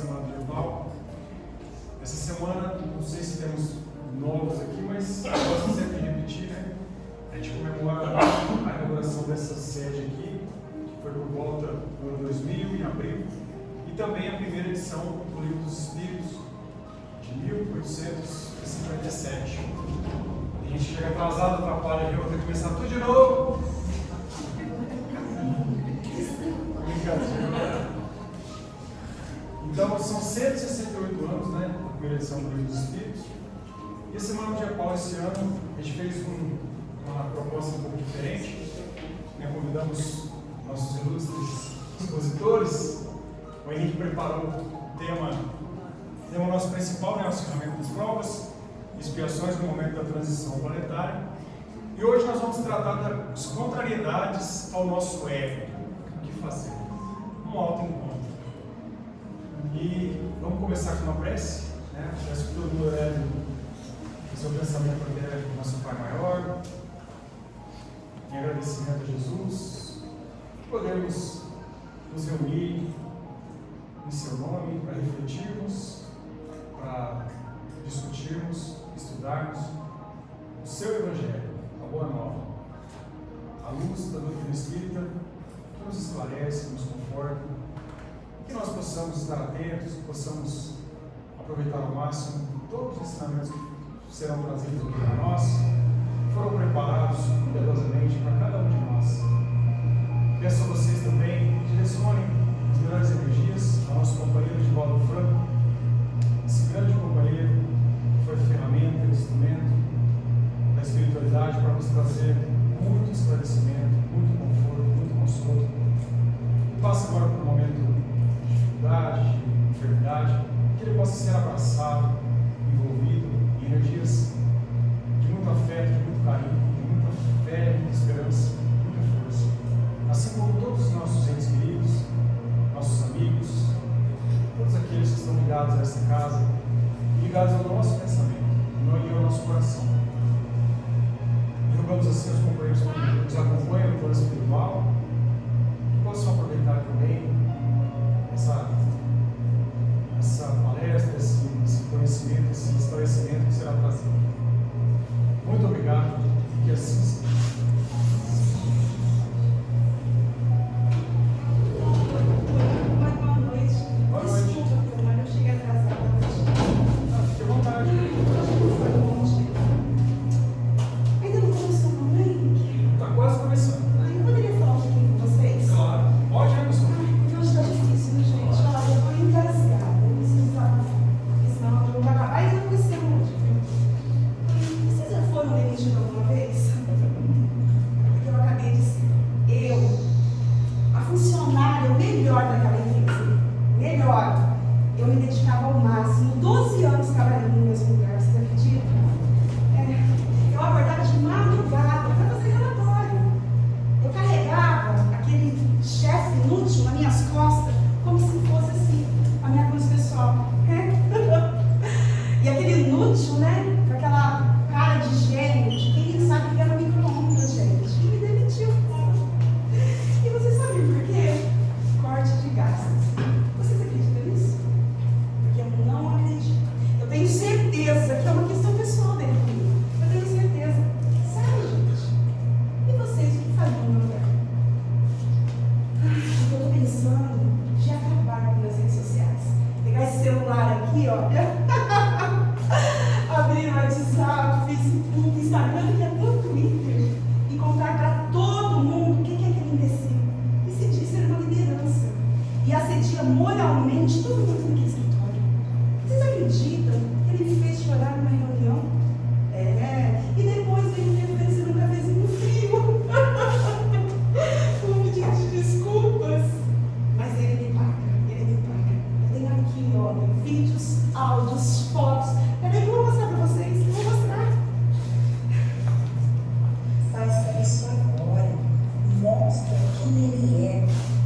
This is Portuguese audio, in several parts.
Semana de Natal. Essa semana, não sei se temos novos aqui, mas gosto sempre de repetir, né? A gente comemora a inauguração dessa sede aqui, que foi por volta do ano 2000, em abril, e também a primeira edição do Livro dos Espíritos, de 1857. A gente chega atrasado, atrapalha aqui, eu vou ter que começar tudo de novo. Então, são 168 anos, né, da primeira edição do Livro dos Espíritos. E a Semana de Natal, esse ano, a gente fez uma proposta um pouco diferente. Convidamos nossos ilustres expositores. O Henrique preparou o tema nosso principal, né, o encerramento das provas, expiações no momento da transição planetária. E hoje nós vamos tratar das contrariedades ao nosso ego. O que fazer? Um autoencontro. E vamos começar com uma prece, né? Peço que todo mundo leve o seu pensamento até o nosso Pai Maior, em agradecimento a Jesus, podemos nos reunir em seu nome para refletirmos, para discutirmos, estudarmos o seu Evangelho, a Boa Nova, a luz da doutrina espírita que nos esclarece, nos conforta, que nós possamos estar atentos, que possamos aproveitar ao máximo todos os ensinamentos que serão trazidos aqui para nós, que foram preparados cuidadosamente para cada um de nós. Peço a vocês também que direcionem as melhores energias ao nosso companheiro Divaldo Franco, esse grande companheiro que foi ferramenta, instrumento da espiritualidade para nos trazer muito esclarecimento, muito conforto, muito consolo. E passa agora por um momento de dificuldade, de enfermidade, que ele possa ser abraçado, envolvido em energias de muito afeto, de muito carinho, de muita fé, de muita esperança, de muita força. Assim como todos os nossos entes queridos, nossos amigos, todos aqueles que estão ligados a essa casa, ligados ao nosso pensamento e ao nosso coração. E rogamos assim aos companheiros que nos acompanham no plano espiritual, que possam aproveitar também essa palestra, esse conhecimento, esse esclarecimento que será trazido. Muito obrigado e que assim seja. Boa noite. Desculpa, mas eu cheguei atrasada. Fique à vontade. Ainda não começou, não, Henrique? Está quase começando. Eu poderia falar um pouquinho com vocês? Claro. Pode, né, pessoal? Porque hoje está difícil, né, gente? Olha, eu estou engasgada. Eu preciso falar. Porque senão eu não vai acabar. Ainda não conheceu muito. Vocês já foram demitidos alguma vez? Porque eu acabei de ser. A funcionária melhor daquela empresa. Melhor. Eu me dedicava ao máximo. 12 anos trabalhando no mesmo lugar, vocês acreditam? Eu acordava de madrugada para fazer relatório. Eu carregava aquele chefe inútil nas minhas costas, como se fosse assim, a minha cruz pessoal. E aquele inútil, né? Com aquela cara de gênio, de quem sabe que era micro-ondas, gente. E me demitiu. E vocês sabem por quê? Corte de gastos. Vocês acreditam nisso? Porque eu não acredito. Eu tenho certeza que é uma questão pessoal dele comigo. Eu tenho certeza. Sério, gente? E vocês, o que fariam no meu lugar? Eu estou pensando de acabar com as redes sociais. Pegar esse celular aqui, ó. Abrir o WhatsApp, Facebook, Instagram e até o Twitter. E contar para todo mundo o que é aquele imbecil. E se diz ser uma liderança. E assedia moralmente todo mundo naquele escritório. Vocês acreditam que ele me fez chorar numa reunião? E depois veio me oferecer um cafezinho frio. Um pedido de desculpas. Mas ele me paga, ele me paga. Eu tenho aqui, ó, vídeos, áudios, fotos. Peraí que eu vou mostrar pra vocês. Eu vou mostrar. Faça isso agora. Mostra quem ele é.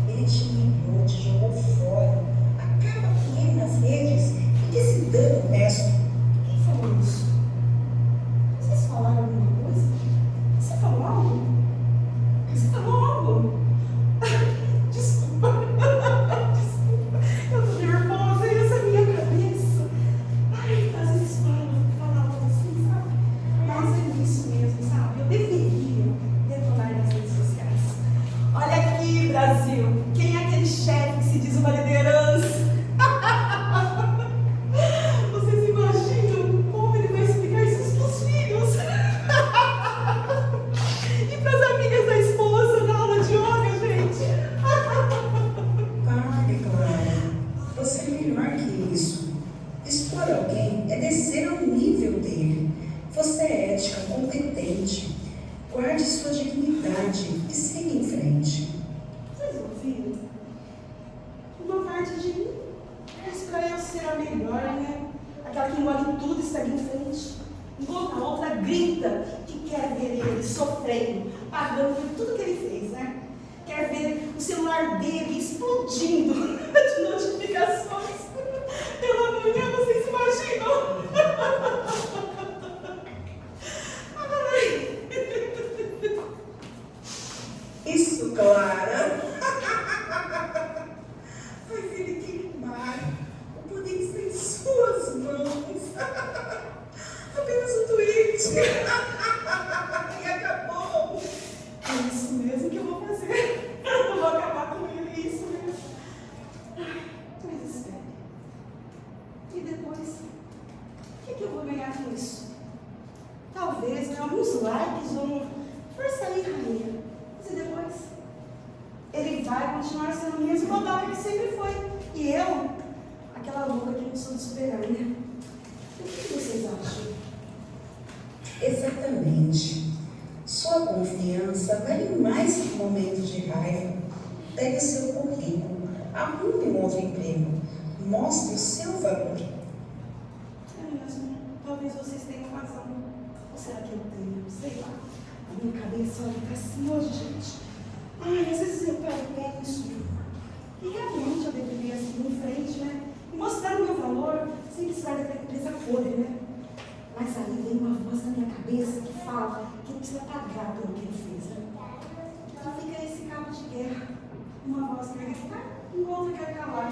Ele te humilhou, te jogou fora. Acaba com ele nas redes e desse dano honesto. Quem falou isso? Vocês falaram alguma coisa? melhor que isso. Expor alguém é descer ao nível dele. Você é ética, competente. Guarde sua dignidade e siga em frente. Vocês ouviram? Uma parte de mim diz pra eu ser a melhor, né? Aquela que engole tudo e segue em frente. Enquanto a outra grita que quer ver ele sofrendo, pagando por tudo que ele fez, né? Quer ver o celular dele explodindo de notificações pela manhã, vocês imaginam? Ai. Isso, Clara. Faz ele queimar. O poder está em suas mãos. Apenas um tweet. E acabou. É isso mesmo que eu vou fazer. Eu vou acabar com ele, é isso mesmo. Mas espere. E depois? O que eu vou ganhar com isso? Talvez, né, alguns likes ou um força aí, rainha. Mas e depois? Ele vai continuar sendo o mesmo babaca que sempre foi. E eu, aquela louca que não soube superar, né? O que vocês acham? Exatamente. Sua confiança vale mais que momentos de raiva. Pegue o seu currículo, arrume um outro emprego, mostre o seu valor. É mesmo. Talvez vocês tenham razão. Ou será que eu tenho? Sei lá. A minha cabeça olha pra cima hoje, gente. Ai, às vezes eu penso. E realmente eu deveria seguir em frente, né? E mostrar o meu valor sem precisar daquela empresa podre, né? Mas aí vem uma voz na minha cabeça que fala que ele precisa pagar pelo que ele fez, né? Então fica esse cabo de guerra. Uma voz quer gritar e outra quer calar.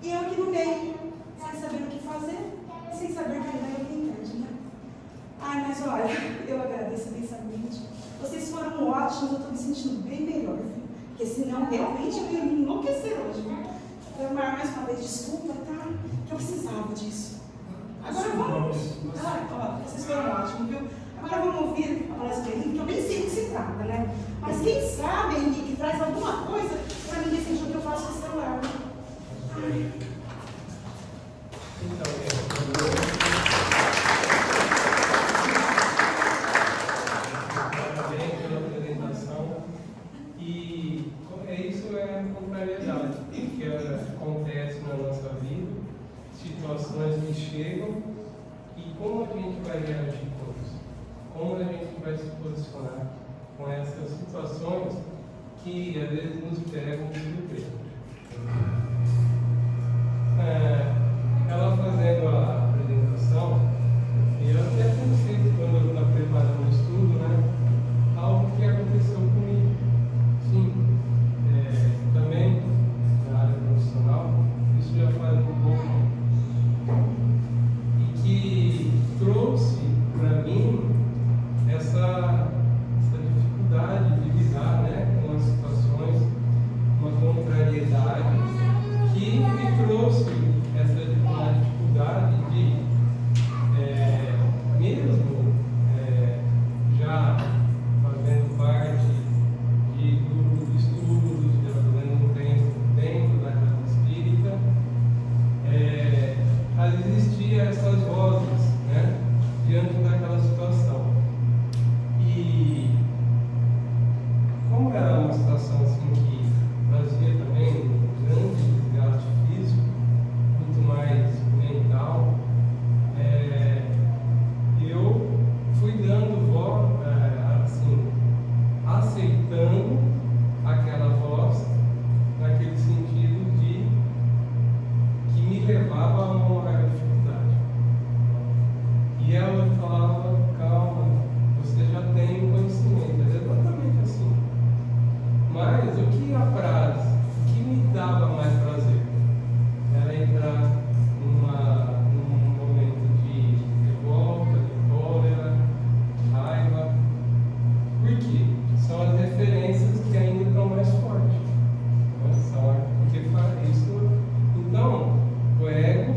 E eu aqui no meio, sem saber o que fazer, sem saber quem vai ou quem entende, né? Ai, mas olha, eu agradeço imensamente. Vocês foram ótimos, eu estou me sentindo bem melhor, viu? Porque senão realmente eu ia me enlouquecer hoje, viu? Então, mais uma vez, desculpa, tá? Que eu precisava disso. Agora vamos. Ai, ó, vocês foram ótimos, viu? Agora vamos ouvir a palestra dele, que eu nem sei do que se trata, né? Mas quem sabe, Henrique, traz alguma coisa para mim decidir o que eu faço com esse celular, né? Ai. Parabéns pela apresentação. E isso é a contrariedade que acontece na nossa vida, situações que chegam e como a gente vai reagir com isso, como a gente vai se posicionar com essas situações que às vezes nos pegam de surpresa. Ela fazendo a apresentação, e eu até pensei quando eu estava preparando o estudo, né, algo que aconteceu comigo. Sim, também na área profissional, isso já faz um pouco e que trouxe para mim essa dificuldade de lidar, né, com as situações, uma contrariedade que me trouxe essa dificuldade de mesmo já fazendo parte de grupos de estudos, já fazendo um tempo dentro da casa espírita, existiam essas vozes, né, diante daquela situação. E como era uma situação assim que trazia também um grande desgaste físico, muito mais mental, eu fui dando voz, assim, aceitando aquela voz, naquele sentido de que me levava a uma maior dificuldade. E ela falava, calma, você já tem o conhecimento, é exatamente assim. Mas o que apraz, o que me dava mais prazer, era entrar num momento de revolta, de cólera, de raiva. Por quê? São as referências que ainda estão mais fortes. Porque faz isso. Então, o ego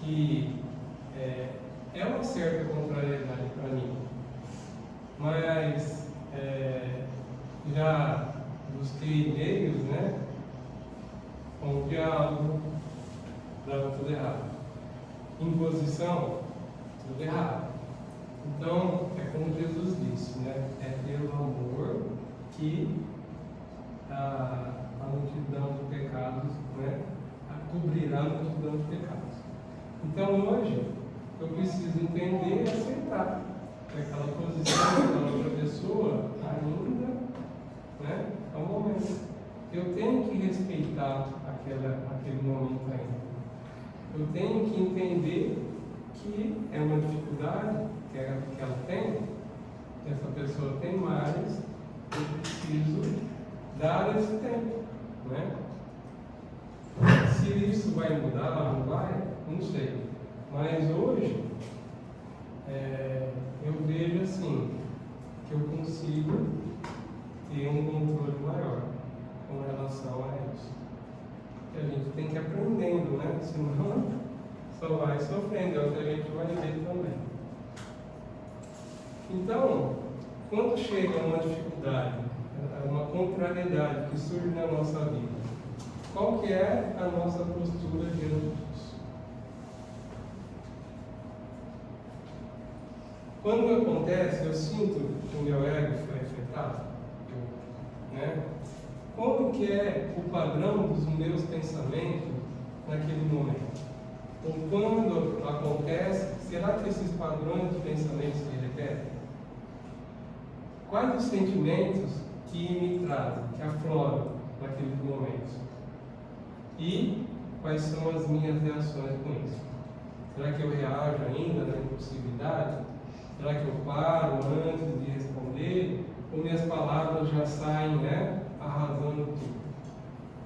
que é uma certa contrariedade para mim, mas já busquei meios, né, com o diálogo, dava tudo errado. Imposição, tudo errado. Então, é como Jesus disse, né, é pelo amor que a multidão de pecados, né, cobrirá a multidão de pecados. Então, hoje, eu preciso entender e aceitar que aquela posição daquela outra pessoa ainda, né, é um momento. Eu tenho que respeitar aquele momento ainda. Eu tenho que entender que é uma dificuldade que ela tem, que essa pessoa tem mais, eu preciso dar esse tempo, né? Se isso vai mudar, não vai, não sei. Mas hoje, eu vejo assim, que eu consigo ter um controle maior com relação a isso. Que a gente tem que ir aprendendo, né? Senão só vai sofrendo, é o que a gente vai ver também. Então, quando chega uma dificuldade, uma contrariedade que surge na nossa vida, qual que é a nossa postura diante disso? Quando acontece, eu sinto que o meu ego foi afetado, né? Como que é o padrão dos meus pensamentos naquele momento? Ou quando acontece, será que esses padrões de pensamento se repetem? Quais os sentimentos que me trazem, que afloram naqueles momentos? E quais são as minhas reações com isso? Será que eu reajo ainda na impulsividade? Será que eu paro antes de responder? Ou minhas palavras já saem, né, arrasando tudo?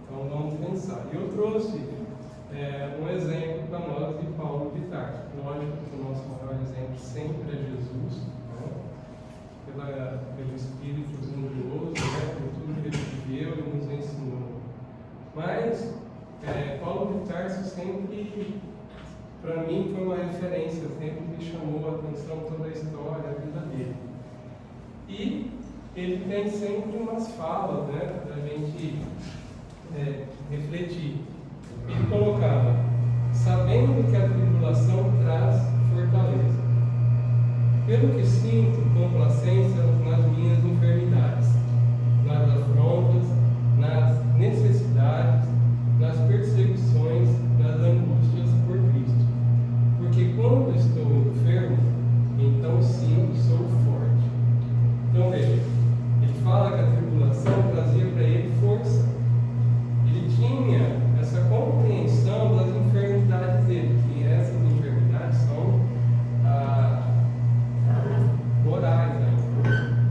Então vamos pensar. Eu trouxe um exemplo para nós de Paulo Vittar. Lógico que o nosso maior exemplo sempre é Jesus, né? Pelo Espírito glorioso, né? Por tudo que ele viveu e nos ensinou. Mas Paulo Vittar sempre, para mim, foi uma referência, sempre me chamou a atenção toda a história, a vida dele. E ele tem sempre umas falas, né, para a gente refletir. Ele colocava: sabendo que a tribulação traz fortaleza, pelo que sinto complacência nas minhas enfermidades, nas afrontas, nas necessidades, nas perseguições, nas angústias por Cristo. Porque quando estou enfermo, então sim sou forte. Então veja, ele fala que a tribulação trazia para ele força. Ele tinha essa compreensão das enfermidades dele, que essas enfermidades são morais ainda.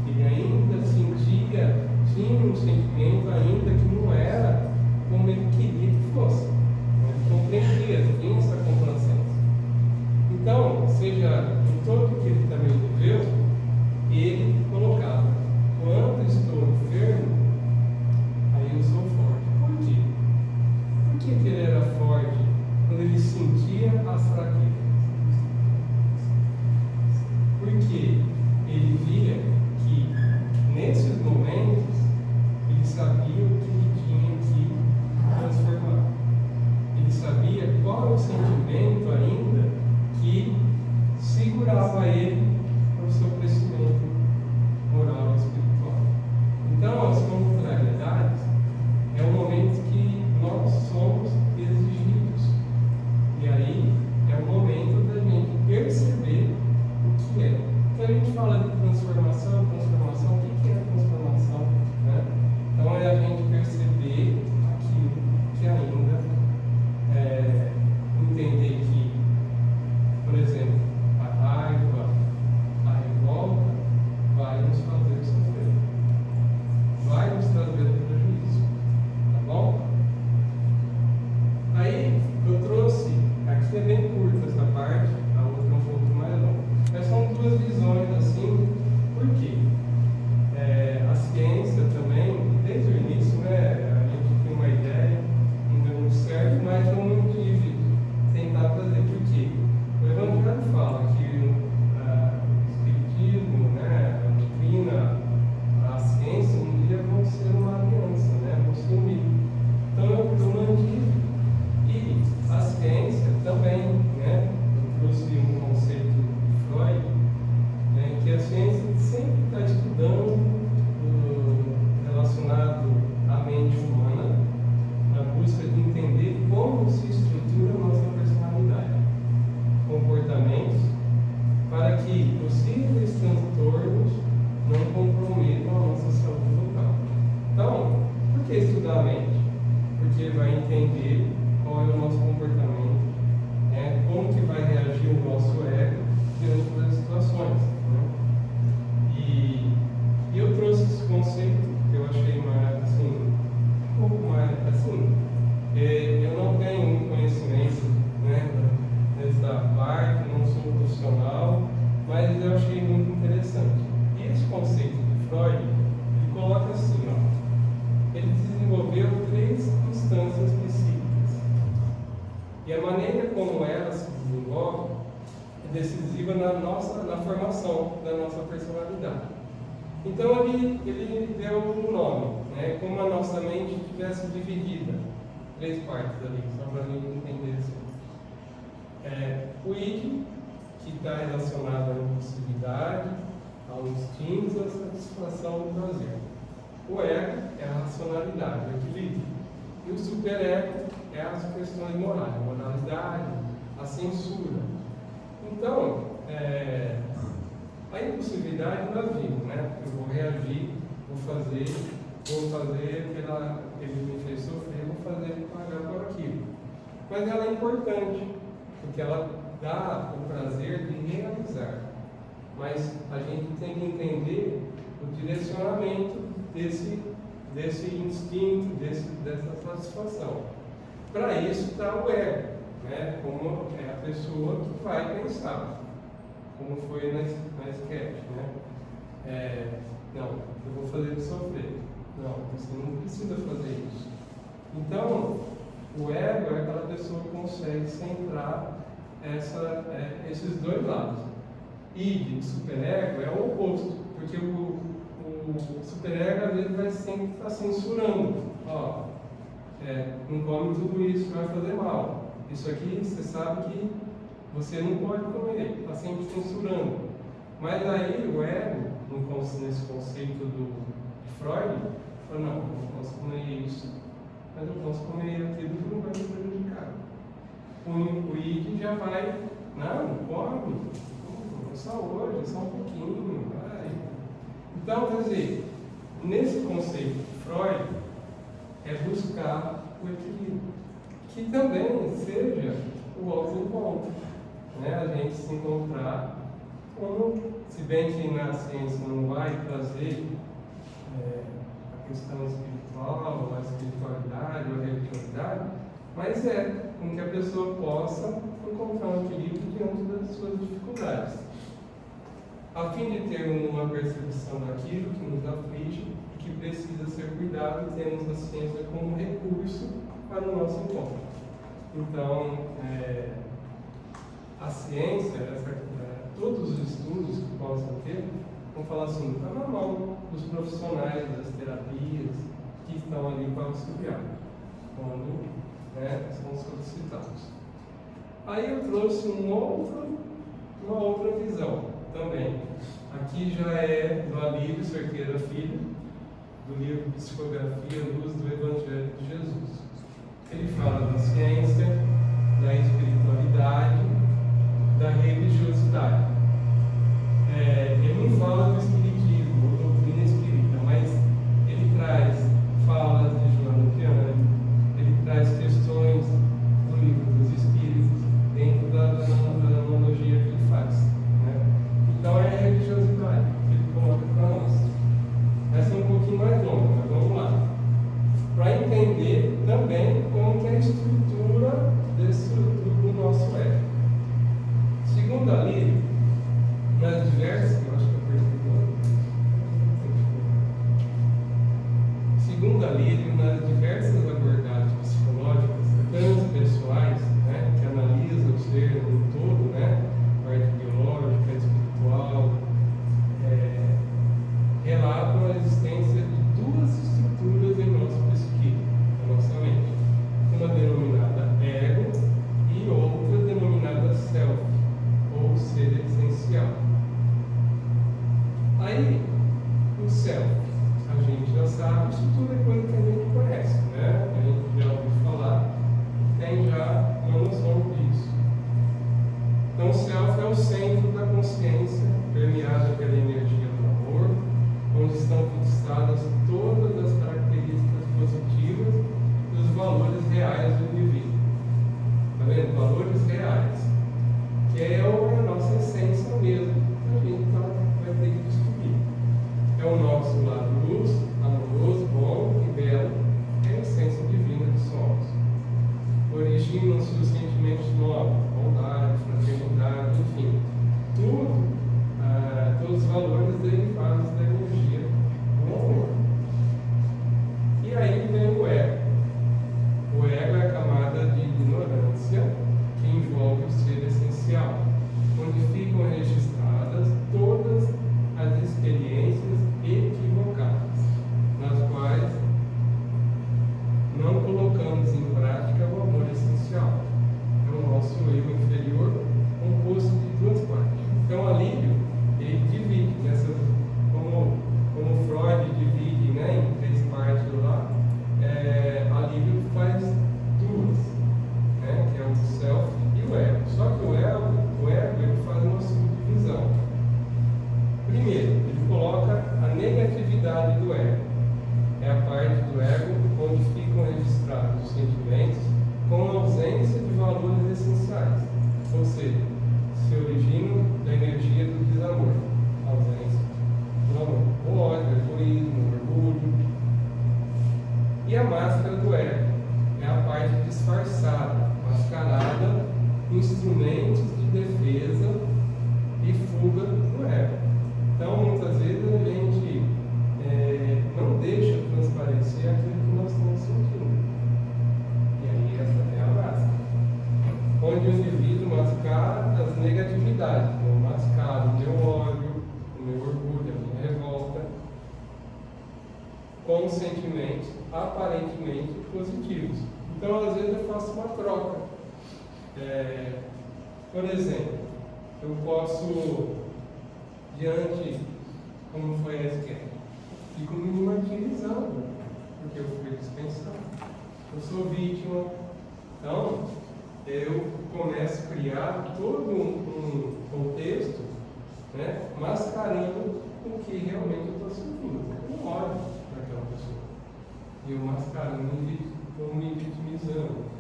Ele ainda tinha um sentimento ainda que não era como ele queria que fosse. Ele compreendia, tinha essa complacência. Então, seja em todo o que ele também viveu, ele colocava: quando estou enfermo, aí eu sou forte. Por quê? Por que ele era forte? Quando ele sentia as fraquezas. Porque ele via que nesses momentos ele sabia o que ele tinha que transformar. Ele sabia qual é o sentimento ainda que segurava ele para o seu crescimento moral e espiritual. Então, as contrariedades é um momento que nós somos exigidos. E aí é o momento da gente perceber o que é. Então a gente fala que estudar a mente? Porque ele vai entender qual é o nosso comportamento, né? Como que vai reagir o nosso ego diante das situações. Né? E eu trouxe esse conceito que eu achei mais, assim, um pouco mais, assim, eu não tenho um conhecimento, né, nessa parte, não sou profissional, mas eu achei muito interessante. E esse conceito de Freud, ele coloca assim, ó, ele desenvolveu 3 instâncias psíquicas. E a maneira como ela se desenvolve é decisiva na formação da nossa personalidade. Então ele deu um nome, né, como a nossa mente tivesse dividida, 3 partes ali, só para a gente entender assim. O id, que está relacionado à impulsividade, ao instinto, à satisfação do prazer. O ego é a racionalidade, o equilíbrio. E o superego é as questões morais, a moralidade, a censura. Então, a impulsividade nós vimos, né? Eu vou reagir, vou fazer ele me fez sofrer, vou fazer ele pagar por aquilo. Mas ela é importante, porque ela dá o prazer de realizar. Mas a gente tem que entender o direcionamento desse instinto, dessa satisfação. Para isso está o ego, né? Como é a pessoa que vai pensar, como foi na sketch, né? Não, eu vou fazer ele sofrer. Não, você não precisa fazer isso. Então, o ego é aquela pessoa que consegue centrar esses 2 lados. Id, o superego, é o oposto, porque o superego às vezes vai sempre estar censurando. Ó, não come tudo isso, vai fazer mal. Isso aqui você sabe que você não pode comer, está sempre censurando. Mas aí o ego, nesse conceito de Freud, fala, não, eu não posso comer isso, mas eu posso comer aquilo que não vai me prejudicar. O id já vai, não come, só hoje, só um pouquinho, vai. Então, quer dizer, nesse conceito de Freud, é buscar o equilíbrio, que também seja o auto-encontro, né? A gente se encontrar, se bem que na ciência não vai trazer a questão espiritual, a espiritualidade ou a religiosidade, mas com que a pessoa possa encontrar um equilíbrio diante das suas dificuldades, a fim de ter uma percepção daquilo que nos aflige e que precisa ser cuidado, e temos a ciência como recurso para o nosso encontro. Então, a ciência, todos os estudos que possam ter, vão falar assim, está na mão dos profissionais das terapias que estão ali para auxiliar, quando são solicitados. Aí eu trouxe uma outra visão também. Aqui já é do Alírio Cerqueira Filho, do livro Psicografia, Luz do Evangelho de Jesus. Ele fala da ciência, da espiritualidade, da religiosidade. Ele não fala do espiritismo, ou doutrina espírita, mas ele traz falas de Joana Vianney, ele traz questões do livro dos Espíritos, dentro da analogia que ele faz. Né? Então é a religiosidade que ele coloca para nós. Essa é um pouquinho mais longa, mas vamos lá. Para entender também como que é a estrutura do nosso ego. Segundo a Lírio, nas diversas, eu acho que eu perdi. Segundo a Lírio, nas diversas abordagens psicológicas, transpessoais, né, que analisam o ser no todo, né, a parte biológica, espiritual, relatam a existência de 2 estruturas em nosso psiquismo, na nossa mente. Uma denominada ego e outra denominada self, ou ser essencial. Aí, o self, a gente já sabe, isso tudo é coisa que a gente seja, se originam da energia do desamor, ausência do amor, o ódio, o egoísmo, o orgulho. E a máscara do ego é a parte disfarçada, mascarada, instrumentos de defesa e fuga do ego. Então, muitas vezes a gente não deixa transparecer aquilo que nós estamos sentindo. E aí essa é a máscara. Onde o indivíduo mascara as negatividades. Eu mascaro o meu ódio, o meu orgulho, a minha revolta, com sentimentos aparentemente positivos. Então, às vezes eu faço uma troca. Por exemplo, eu posso, diante, como foi a esquerda, fico me martirizando, porque eu fui dispensado. Eu sou vítima. Então, eu começo a criar todo um contexto, né, mascarando o que realmente eu estou sentindo. Eu olho para aquela pessoa. E eu mascarando, estou me vitimizando.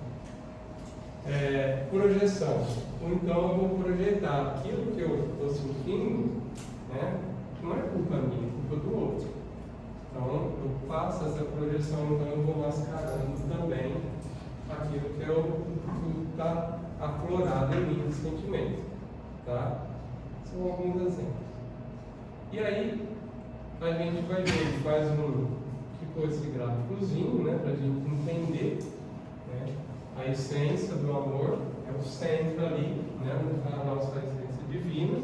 Projeção. Ou então eu vou projetar aquilo que eu estou sentindo, né, não é culpa minha, é culpa do outro. Então eu faço essa projeção, então eu vou mascarando também aquilo que está aflorado em mim de sentimento. Tá? São alguns exemplos. E aí a gente vai ver, faz tipo esse gráficozinho, né, para a gente entender, né, a essência do amor, é o centro ali, né, a nossa essência divina,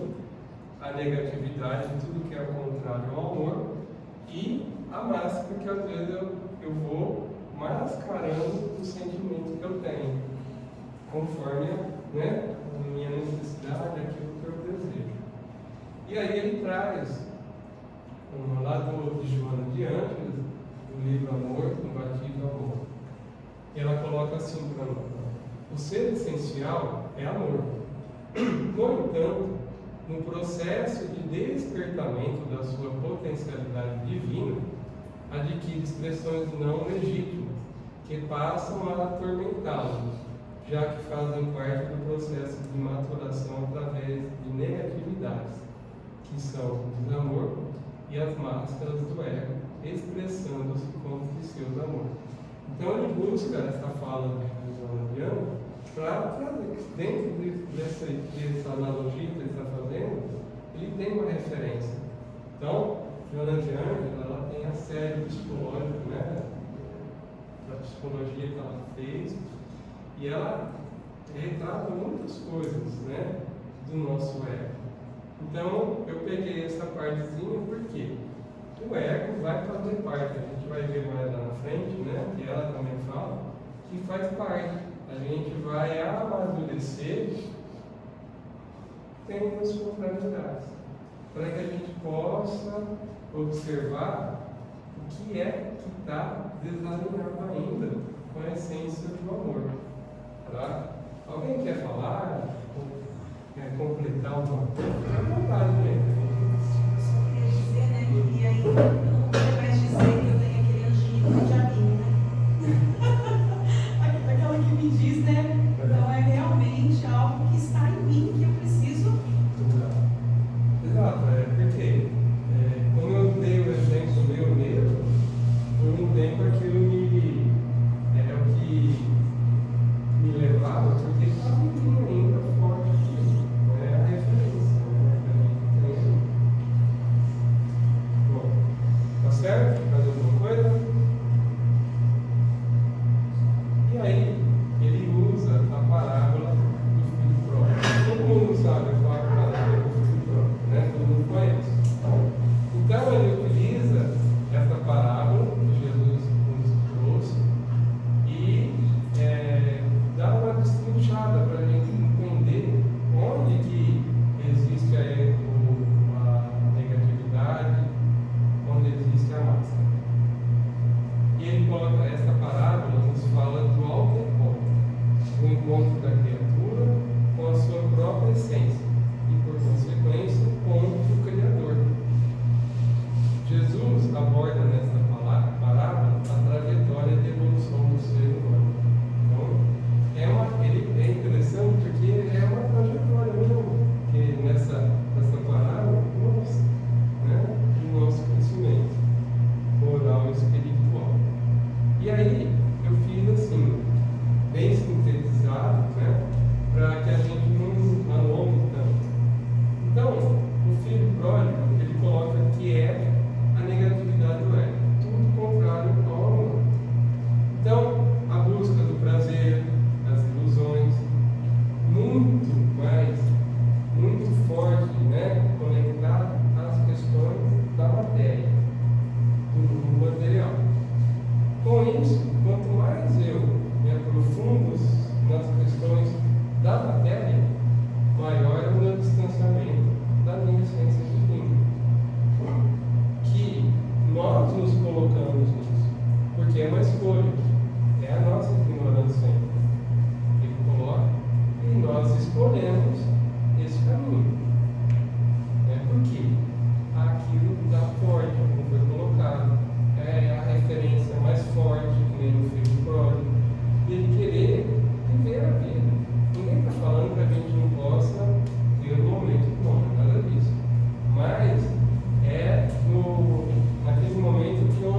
a negatividade, tudo que é o contrário ao amor, e a máscara que às vezes eu vou mascarando o sentimento que eu tenho, conforme, né, a minha necessidade, aquilo que eu desejo. E aí ele traz, lá de Joana de Ângeles, do livro Amor, Combativo Amor. E ela coloca assim para nós: o ser essencial é amor. No entanto, no processo de despertamento da sua potencialidade divina, adquire expressões não legítimas, que passam a atormentá-lo, já que fazem parte do processo de maturação através de negatividades, que são o desamor e as máscaras do ego, expressando-se como pseudo amor. Então ele busca essa fala de Joana de Ângeles para trazer, dentro dessa analogia que ele está fazendo, ele tem uma referência. Então, Joana de Ângeles, ela tem a série psicológica, né, da psicologia que ela fez, e ela retrata muitas coisas, né, do nosso ego. Então, eu peguei essa partezinha porque o ego vai fazer parte, a gente vai ver mais lá na frente, né, que ela também fala, que faz parte. A gente vai amadurecer tendo as contrariedades, para que a gente possa observar o que é que está desalinhado ainda com a essência do amor. Tá? Alguém quer falar? Quer completar alguma coisa? Fica à vontade, gente. Eu só queria dizer, né, que aí eu não quero mais dizer que eu tenho aquele anjinho do diabinho, né? Aquela que me diz, né? Então é realmente algo que está em mim que eu preciso. Exato, porque como eu dei o exemplo meu mesmo, por um tempo aquilo é o que me levava, porque estava em mim ainda forte aquilo, não é a referência, né, que a gente tem. Bom, E aí, eu fiz assim, bem sintetizado, né? Para que a gente não alongue tanto. Então, o filho pródigo, ele coloca que é a negatividade do ego, tudo contrário ao amor. Então, a busca do prazer, das ilusões, muito forte, né, conectado às questões da matéria, do mundo material. Com isso, quanto mais eu me aprofundo nas questões da matéria, maior é o meu distanciamento da minha essência divina. Que nós nos colocamos nisso, porque é uma escolha, é a nossa ignorância. Ele coloca e nós escolhemos esse caminho. Por quê? Aquilo da forte, como foi colocado, é a referência mais forte, que nem no filho pródigo, e ele querer viver a vida. Ninguém está falando que a gente não possa ter um momento bom, nada disso. Mas é naquele momento que eu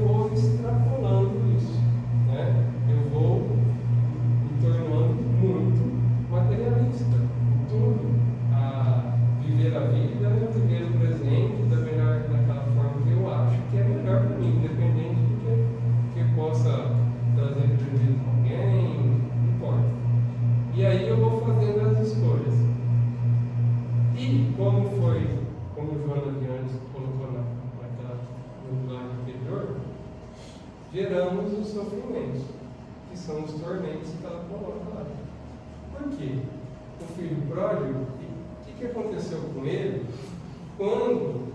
vou extrapolando isso, né? Eu vou me tornando muito materialista. Tudo. Viver a vida, viver o presente daquela forma que eu acho que é melhor para mim, independente do que possa trazer prejuízo a alguém, não importa. E aí eu vou fazendo as escolhas. E como o Joana de antes colocou no slide anterior, geramos os sofrimentos, que são os tormentos que ela coloca lá. Por quê? O filho pródigo, o que aconteceu com ele quando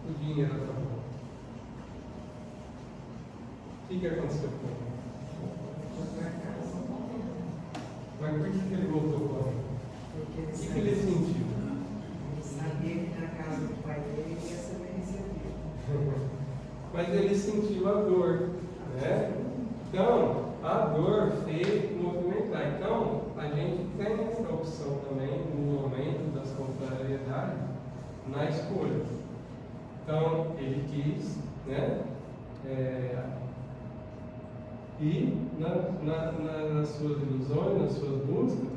o dinheiro acabou? O que aconteceu com ele? Mas por que ele voltou para lá? O que ele sentiu? Sabia que na casa do pai dele ia ser bem recebido. Mas ele sentiu a dor, né? Então, a dor fez movimentar. Então, a gente tem essa opção também, no momento das contrariedades, na escolha. Então, ele quis, né? Ir nas suas ilusões, nas suas buscas,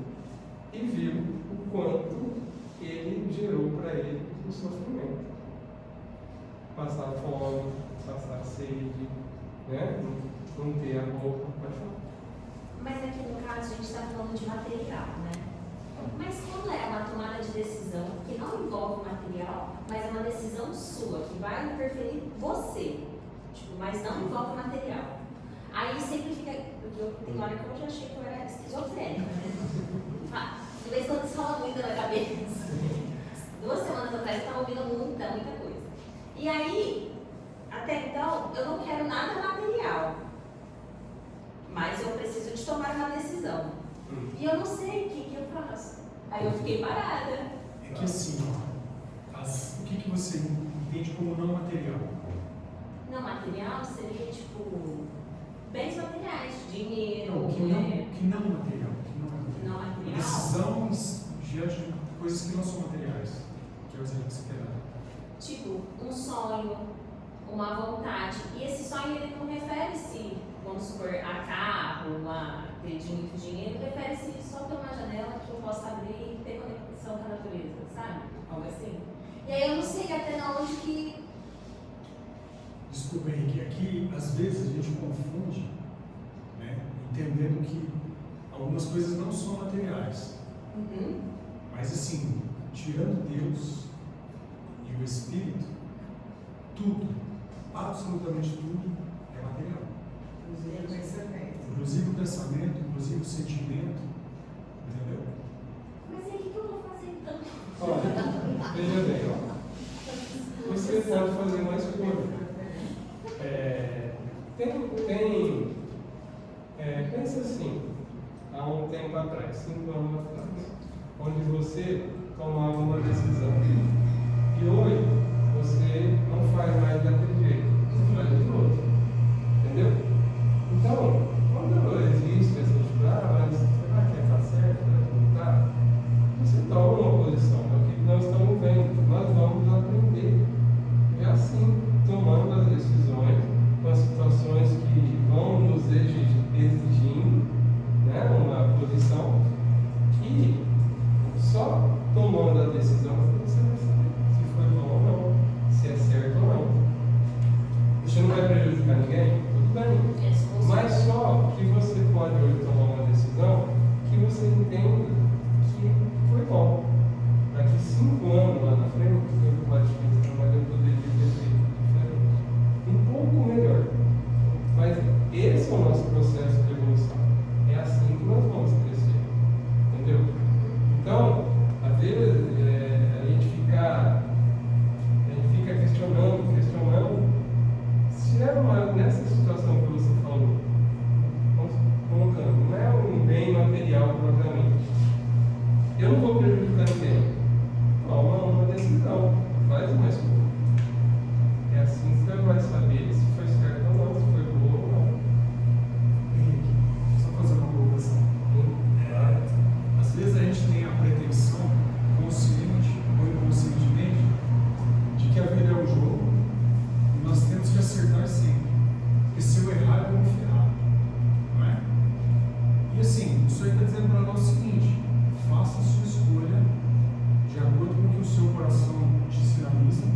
e viu o quanto ele gerou para ele o sofrimento. Passar fome, passar sede, né? Não ter a roupa, pode falar. Mas aqui no caso a gente está falando de material, né? Mas quando é uma tomada de decisão que não envolve material, mas é uma decisão sua, que vai interferir você, mas não envolve material. Aí sempre fica. Tem hora que eu já achei que eu era esquizofrênica, né? De vez em quando isso fala muito na cabeça. 2 semanas atrás eu estava ouvindo muita coisa. E aí, até então, eu não quero nada material. Mas eu preciso de tomar uma decisão. E eu não sei o que eu faço. Aí eu fiquei parada. É que assim, o que você entende como não material? Não material seria tipo bens materiais, dinheiro, Não, que não material. Não material. Decisão diante de coisas que não são materiais. Que é o exemplo que você quer dar. Tipo, um sonho, uma vontade. E esse sonho ele não refere-se, vamos supor, a carro, a ter muito dinheiro, refere-se só ter uma janela que eu possa abrir e ter conexão com a natureza, sabe? Algo assim. E aí eu não sei até onde que. Desculpa, Henrique, aqui às vezes a gente confunde, né, entendendo que algumas coisas não são materiais. Mas assim, tirando Deus e o Espírito, tudo, absolutamente tudo é material. Inclusive o pensamento. Inclusive o pensamento, inclusive o sentimento, entendeu? Mas aí o que eu vou fazer então? Olha, veja bem, ó. Você pode fazer uma escolha. Pensa assim, há um tempo atrás, 5 anos atrás, onde você tomava uma decisão. E hoje você não faz mais daquele jeito, você faz de outro. Entendeu? Então, quando existe essa mas será que está certo? Não está? Você toma uma posição, é o que nós estamos vendo, nós vamos aprender. É assim, tomando as decisões, com as situações que vão pode hoje tomar uma decisão que você entende que foi bom. Daqui 5 anos lá na frente, eu pode pensar, mas eu poderia ter feito diferente. Um pouco melhor. Mas esse é o nosso processo de evolução. É assim que nós vamos crescer. Entendeu? Então, às vezes, a gente fica questionando se é nessa situação que você falou, vamos colocando, não é um bem material propriamente. Eu não vou prejudicar ninguém. Toma uma decisão, faz uma escolha. É assim que você vai saber se foi certo ou não, se foi boa ou não. Henrique, só fazer uma colocação. Às vezes a gente tem a pretensão, consciente ou inconscientemente, de que a vida é um jogo e nós temos que acertar sempre. Porque se eu errar, eu vou me ferrar. Não é? E assim, isso aí está dizendo para nós o seguinte: faça a sua escolha de acordo com o que o seu coração te sinaliza,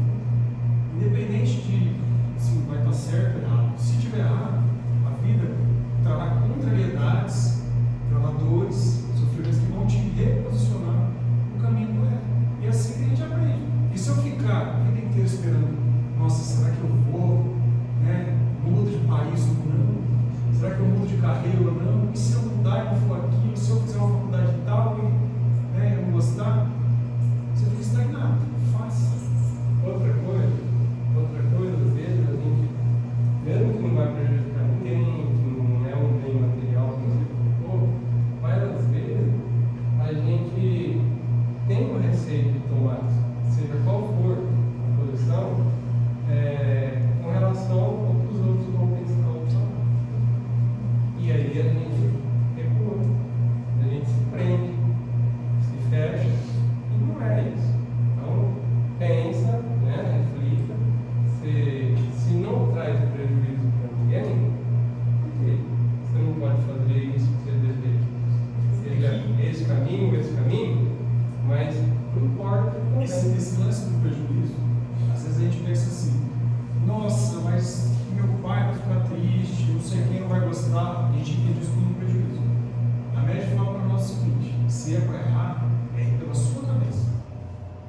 independente de se vai estar certo ou errado. Se tiver errado, a vida trará contrariedades, trará dores, sofrimentos que vão te reposicionar no caminho correto. E é assim que a gente aprende. E se eu ficar a vida inteira esperando, nossa, será que eu vou, mudo de país ou não? Será que eu mudo de carreira ou não? E se eu mudar e não for aquilo? Se eu fizer uma faculdade tal e eu não gostar? Você fica estagnado. Faça. Outra coisa, às vezes a gente, mesmo que não vai prejudicar ninguém, que não é um bem material, mas às vezes a gente tem o receio de tomar, seja qual for a posição, com relação ao que os outros vão pensar ou falar. E aí a gente recua, a gente se prende, se fecha, e não é isso. Então, pensa, reflita, se não traz prejuízo para ninguém, por que você não pode fazer isso que você deseja? Seja esse caminho, mas não importa. Esse lance do prejuízo, às vezes a gente pensa assim: nossa, mas meu pai vai ficar triste, não sei quem não vai gostar. A gente entende isso como prejuízo. A média fala para nós o seguinte: se é para errar, é ir pela sua cabeça,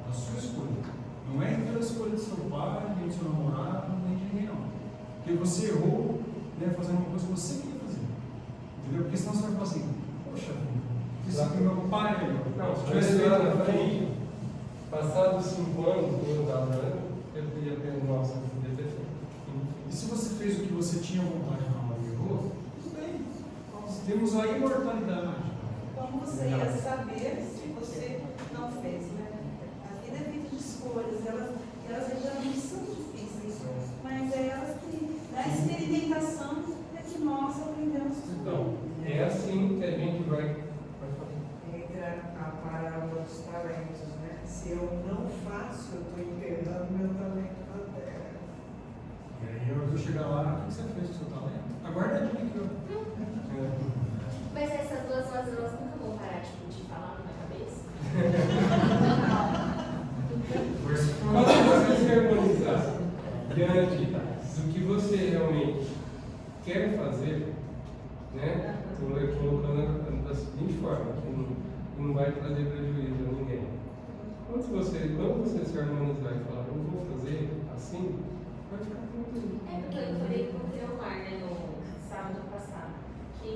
a sua escolha. Não é ir pela escolha do seu pai, nem do seu namorado, nem de ninguém, não. Porque você errou, fazendo uma coisa que você queria fazer. Entendeu? Porque senão você vai falar assim: poxa, isso aqui meu pai, Não, se tivesse tivesse feito lá na aquilo. frente, passados 5 anos, eu ia pensar, nossa, eu podia ter feito. E se você fez o que você tinha vontade na hora e errou, tudo bem. Nós temos a imortalidade. Como você ia saber se você não fez, né? A vida é feita de escolhas, elas geralmente são difíceis, mas é elas que, na experimentação, é que nós aprendemos. Então, é assim que a gente vai fazer. Entra a parábola dos talentos, né? Se eu não faço, eu estou enterrando meu talento na terra. E aí, eu vou chegar lá: o que você fez com o seu talento? Aguarda a dica aqui, ó. Mas essas duas vozes, elas nunca vão parar de falar na minha cabeça? Quando você se harmonizar diante do que você realmente quer fazer, colocando da seguinte forma, que não vai trazer prejuízo a ninguém. Quando você se harmonizar e falar: eu vou fazer assim, vai ficar tranquilo. Porque eu falei com o Leomar, no sábado passado, que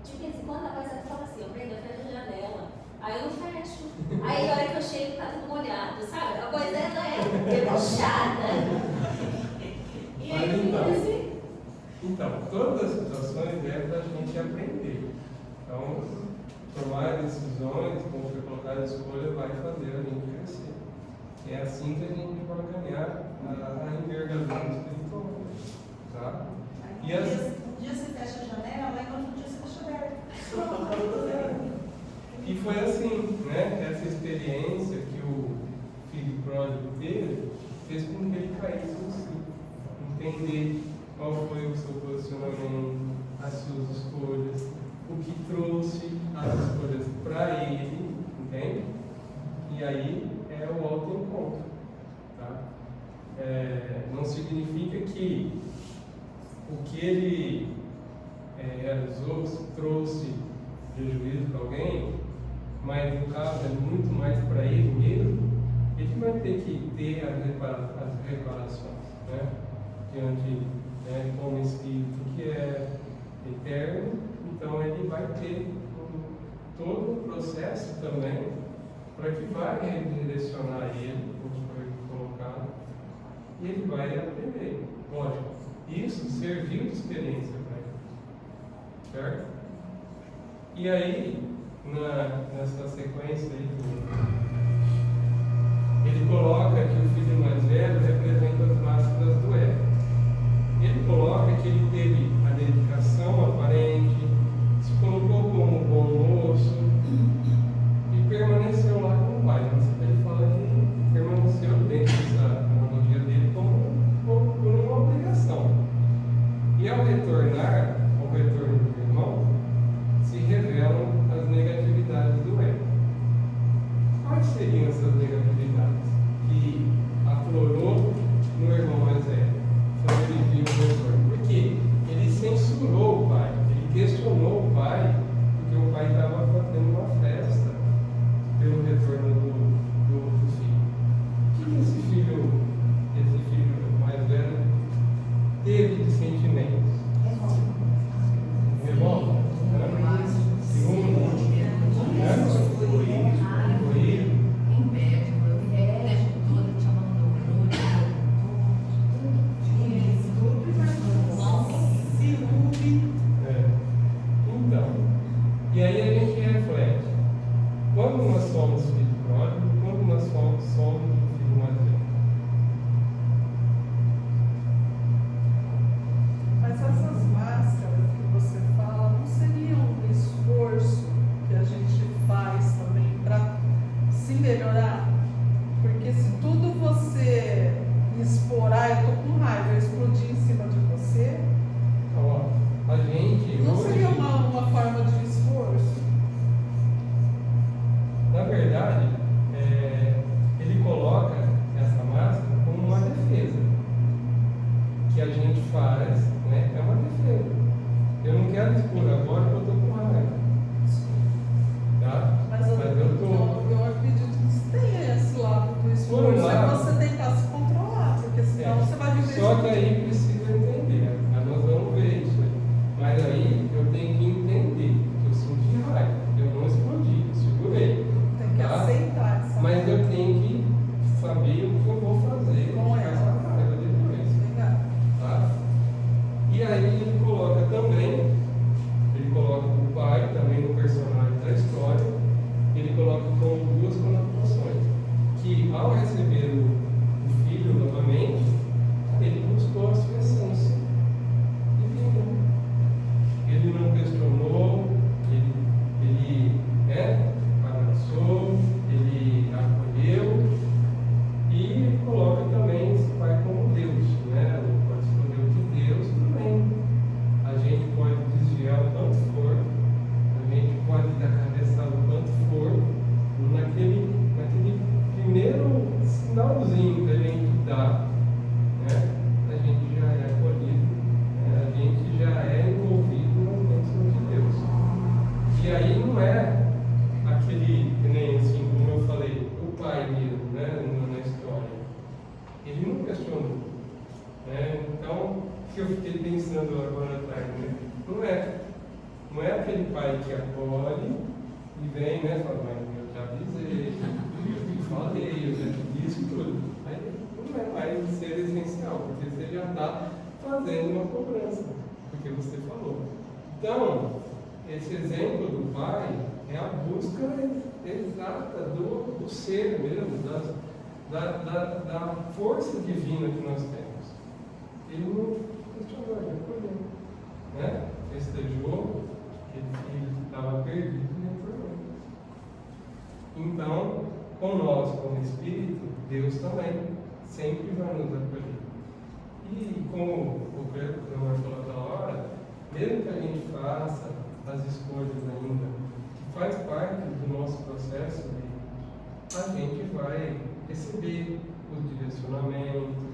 de vez em quando a coisa fala assim: Brenda, fecha a janela. Aí eu não fecho. Aí a hora que eu chego tá tudo molhado, sabe? A coisa é debochada. E aí fica assim. Então, todas as situações é para a gente aprender. Então, tomar decisões, como foi colocado a escolha, vai fazer a gente crescer. É assim que a gente vai ganhar a envergadura espiritual. Tá? E Um dia você fecha a janela, aí no outro dia você deixa aberto. E foi assim, essa experiência que o filho pródigo teve, fez com que ele caísse no si. Entender qual foi o seu posicionamento, as suas escolhas, o que trouxe as escolhas para ele, entende? E aí é o autoencontro. Tá? Não significa que o que ele realizou, trouxe prejuízo para alguém, mas no caso é muito mais para ele mesmo, ele vai ter que ter as reparações, né? Diante, né, com o Espírito que é eterno, então ele vai ter todo o processo também para que vai redirecionar ele, como foi colocado, e ele vai aprender. Lógico, isso serviu de experiência para ele, certo? E aí, nessa sequência aí, ele coloca que o filho mais velho representa as máscaras do ego. Ele coloca que ele teve a dedicação aparente, se colocou como bom moço e permaneceu lá com o pai. Mas ele fala que permaneceu dentro dessa analogia dele por uma obrigação. E ao retornar, ao retorno do irmão, se revelam as negatividades do ego. Quais seriam essas negatividades que aflorou no irmão mais velho, quando ele viu o retorno? Porque ele censurou o pai, ele questionou o pai, porque o pai estava fazendo uma festa pelo retorno do filho. O que esse filho mais velho teve de sentimentos? Revolta? Ciúme? Então, e aí a gente reflete. Quando nós somos filhos pródigos, quando nós somos um filho mais velho? Mas essas máscaras que você fala não seriam um esforço que a gente faz também para se melhorar? Porque se tudo você expor, eu tô com raiva, eu explodir em cima de você, Ó, a gente não hoje, seria uma forma de esforço? na verdade, ele coloca essa máscara como uma defesa que a gente faz, né? É uma defesa. Eu não quero expor agora porque eu estou com raiva, tá? Mas eu acredito que tem esse lado do esforço, Por um lado, você tentar se controlar, porque senão você vai viver só isso. que aí precisa entender, nós vamos ver isso aí. Mas aí eu tenho que entender que eu senti raiva, eu não explodi, eu segurei. Tem que Tá? aceitar essa Mas eu tenho que saber o que eu vou fazer Com ela. essa raiva depois. Legal. Tá? E aí ele coloca também, ele coloca o pai também no personagem da história, ele coloca como duas conotações, que ao receber o filho novamente, ele buscou a sua essência divina. Ele não questionou, ele abraçou, ele acolheu e ele coloca também esse pai como Deus, né? Pode ser o Deus de Deus também. A gente pode desviar o quanto for, a gente pode dar cabeçada o quanto for, naquele primeiro sinalzinho que a gente dá, né? A gente já é acolhido, né? A gente já é envolvido nas bênçãos de Deus. E aí não é aquele, que nem assim, como eu falei, o pai mesmo, né? Na história. Ele não questionou, né? Então, o que eu fiquei pensando agora atrás, né? Não é aquele pai que acolhe e vem, né? Fala, mas eu já avisei, eu te falei, eu já te disse tudo. Aí não é mais ser essencial, porque você já está fazendo uma cobrança, porque você falou. Então, esse exemplo do pai é a busca exata do ser mesmo, da força divina que nós temos. Ele não questionou, ele acolheu, né? Festejou, ele estava perdido e retornou. Então, com nós, como Espírito, Deus também sempre vai nos acolher. E como o Pedro falou aquela hora, mesmo que a gente faça as escolhas ainda, que faz parte do nosso processo, a gente vai receber o direcionamento.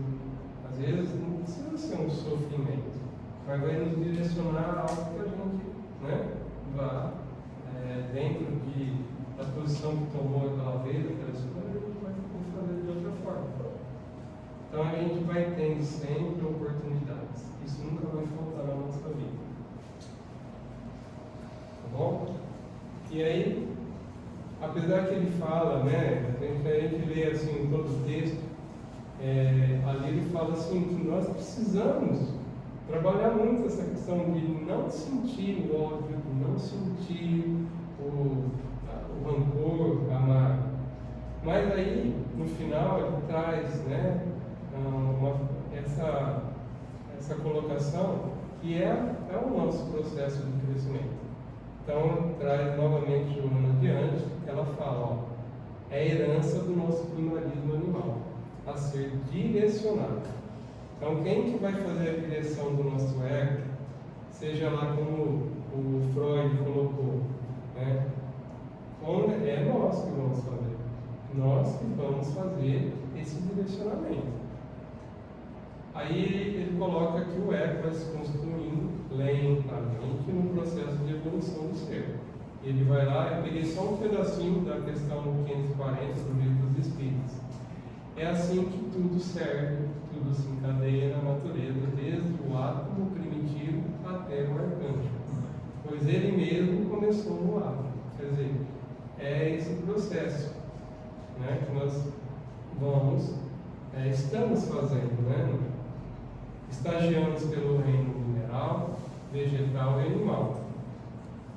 Às vezes não precisa ser um sofrimento, mas vai nos direcionar a algo que a gente, né, vá dentro da posição que tomou aquela vez, aquela escolha, a gente vai ter que fazer de outra forma. Então a gente vai tendo sempre oportunidades. Isso nunca vai faltar na nossa vida. Tá bom? E aí, apesar que ele fala, né, a gente lê assim todo o texto, ali ele fala assim que nós precisamos trabalhar muito essa questão de não sentir o ódio, de não sentir o rancor, a mágoa. Mas aí, no final, ele traz, né, essa colocação que é o nosso processo de crescimento. Então, traz novamente Joana adiante, ela fala, ó, é a herança do nosso primalismo animal, a ser direcionado. Então, quem que vai fazer a direção do nosso ego, seja lá como o Freud colocou, né? É nós que vamos fazer. Nós que vamos fazer esse direcionamento. Aí ele coloca que o ego vai se construindo lentamente no processo de evolução do ser. Ele vai lá, eu peguei só um pedacinho da questão 540 do Livro dos Espíritos. É assim que tudo serve, tudo se encadeia na natureza, desde o átomo primitivo até o arcanjo. Pois ele mesmo começou no átomo. Quer dizer, é esse processo, né, que nós estamos fazendo, né? Estagiamos pelo reino mineral, vegetal e animal.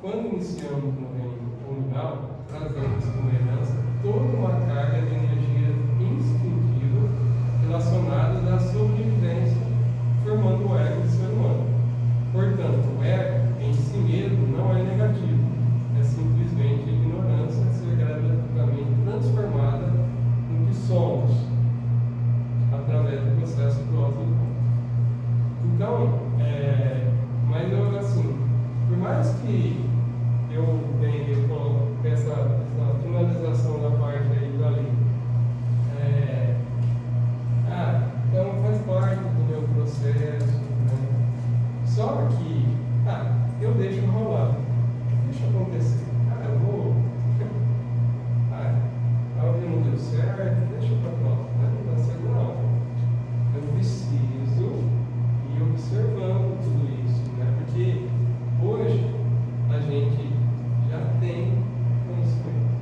Quando iniciamos no reino animal, trazemos como herança toda uma carga de energia instintiva relacionada à sobrevivência, formando o ego do ser humano. Portanto, o ego em si mesmo não é negativo, é simplesmente a ignorância a ser gradativamente transformada no que somos, através do processo do auto-encontro. Então, mas eu, assim, por mais que eu tenha essa finalização da parte aí do ali, então faz parte do meu processo, né? Só que, eu deixo rolar, deixa acontecer, eu vou, não deu certo, deixa pra próxima, né? Não dá certo não, eu preciso ir observando tudo isso, né? Porque hoje a gente já tem conhecimento,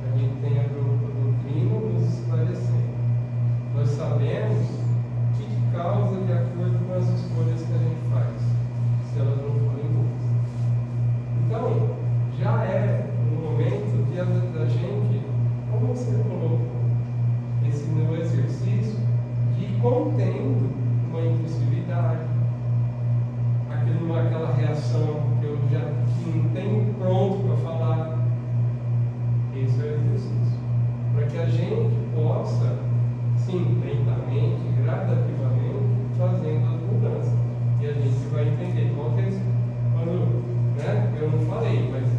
a gente tem a doutrina nos esclarecendo. Nós sabemos o que causa de acordo com as escolhas que a gente faz, se elas não forem boas. Então, já é um momento da gente, como você colocou, esse meu exercício de ir contendo uma impulsividade, aquela reação que eu já não tenho pronto para falar. Esse é o exercício. Para que a gente possa, sim, lentamente, gradativamente, fazendo as mudanças. E a gente vai entender qual que é esse. Quando, né, eu não falei, mas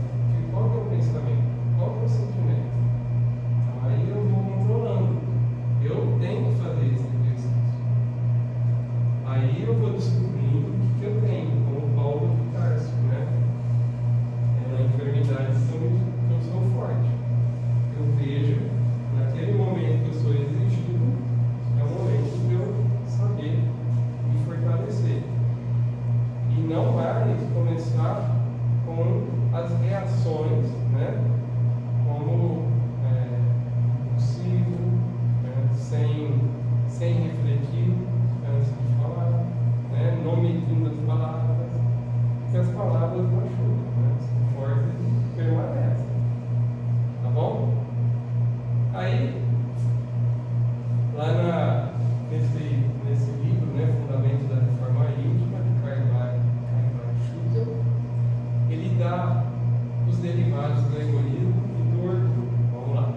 qual que é o pensamento? Qual que é o sentimento? Aí eu vou controlando. Eu tenho que fazer esse exercício. Aí eu vou descobrindo o que eu tenho, como Paulo de Tarso, né? Na enfermidade que eu sou forte. Eu vejo, naquele momento que eu sou exigido, é o momento de eu saber me fortalecer. E não mais começar com as reações, né? Como possível, né? Sem refletir antes de falar, né? Não medindo as palavras, porque as palavras machucam, né? São fortes e permanecem. Tá bom? Aí, lá nesse livro, né, Fundamentos da Reforma Íntima, de Carvalho Schutel, ele dá os derivados do egoísmo e do orgulho. Vamos lá.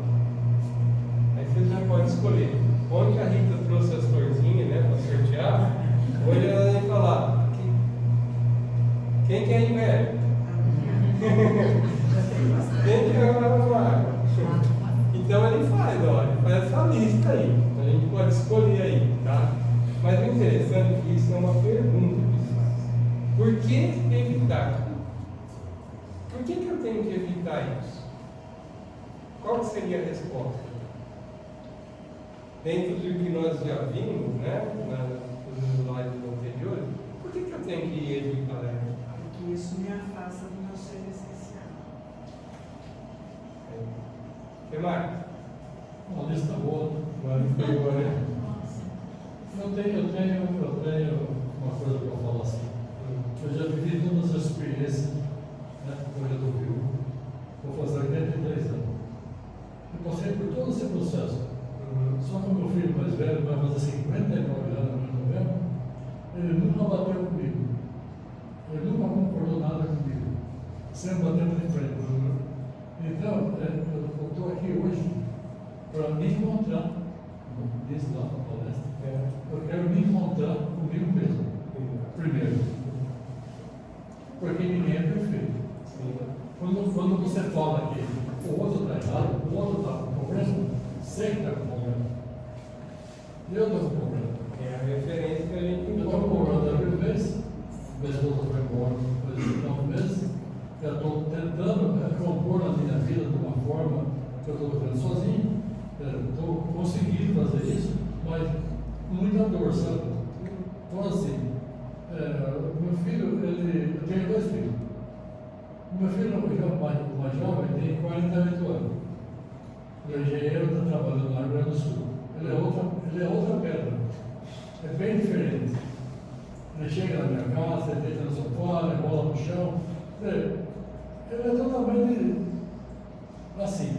Aí vocês já podem escolher. Onde a Rita trouxe as florzinhas, né, para sortear, hoje ela vai falar: quem quer ir velho? Quem quer uma água? Então ele faz essa lista aí. A gente pode escolher aí, tá? Mas o interessante é que isso é uma pergunta que se faz. Por que evitar? Por que eu tenho que evitar isso? Qual seria a resposta? Dentro do que nós já vimos, né, nos slides anteriores, por que eu tenho que evitar isso? Porque isso me afasta do meu ser essencial. O que mais? Uma lista boa. Uma lista boa, né? Eu tenho uma coisa para falar assim. Eu já vivi todas as experiências, né? Hoje do Rio. Vou fazer 83 anos. Eu passei por todo esse processo. Só que o meu filho mais velho vai fazer 59 anos em novembro. Ele nunca bateu comigo. Ele nunca concordou nada comigo. Sempre batendo de frente. Então, eu estou aqui hoje para me encontrar. Disse lá na palestra. Eu quero me encontrar comigo mesmo. Primeiro. Porque ninguém é perfeito. Quando você fala que o outro está errado, o outro está com problema, sei que está com problema. Eu estou com problema. É a referência que a gente Eu estou com problema da vez, minha esposa foi embora depois de 9 meses. Eu estou tentando compor na minha vida de uma forma que eu estou fazendo sozinho. Estou conseguindo fazer isso, mas com muita dor, sabe? Então, assim, meu filho, eu tenho 2 filhos. O meu filho, o mais jovem, tem 48 anos. Ele é engenheiro, está trabalhando lá no Rio Grande do Sul. Ele é outra pedra. É bem diferente. Ele chega na minha casa, ele deita no sofá, ele rola no chão. Ele é totalmente assim.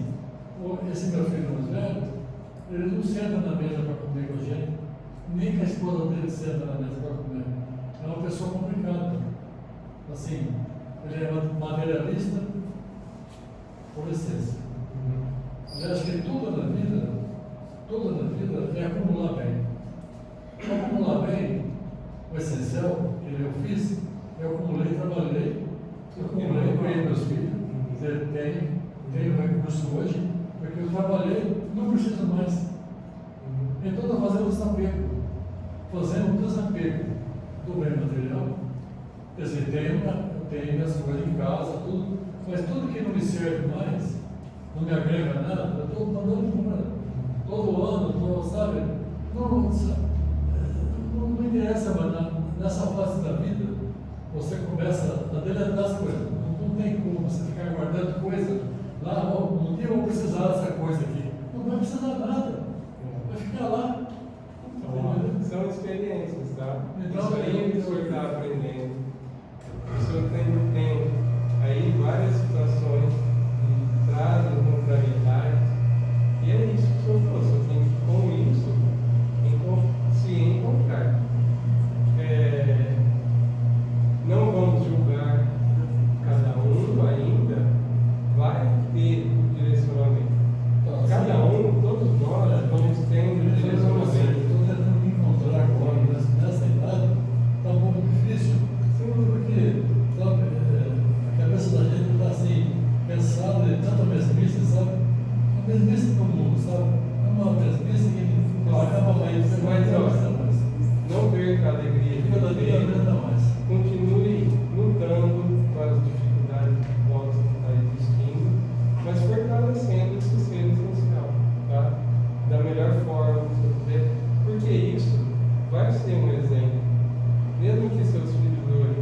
Esse meu filho mais velho, ele não senta na mesa para comer com a gente, nem que a esposa dele senta na mesa para comer. É uma pessoa complicada. Assim, ele é materialista por essência. Eu acho que tudo na vida é acumular bem. Acumular bem, o essencial que eu fiz, eu acumulei, trabalhei, criei meus filhos, tenho recurso hoje, porque eu trabalhei, não preciso mais. Então estou fazendo o desapego do bem material. Quer dizer, tenho minhas coisas em casa, tudo, mas tudo que não me serve mais, não me agrega nada, eu estou mandando embora. Todo ano, sabe? Não me interessa, mas nessa fase da vida, você começa a deletar as coisas. Não tem como você ficar guardando coisa lá, um dia eu vou precisar dessa coisa aqui. Não vai precisar nada. Vai ficar lá. São experiências, tá? Então, isso aí que o senhor está aprendendo. O senhor tem aí várias situações que trazem contrariedade. E é isso que o senhor falou. O senhor tem que, com isso, se encontrar. Não vamos julgar cada um ainda, vai ter um direcionamento. Cada um, todos nós, vamos ter um direcionamento. Estou tentando me encontrar agora nessa idade, está um pouco difícil, porque sabe, a cabeça da gente está assim, pensada em tanta mesmice, sabe? Uma mesmice do mundo, sabe? É uma mesmice que acaba mais, Mas, ó, não perca a alegria de cada dia viver. aumenta mais. Continue lutando com as dificuldades que possam estar existindo, mas fortalecendo esse ser essencial, tá? Da melhor forma que você puder, porque isso vai ser um exemplo. Mesmo que seus filhos hoje,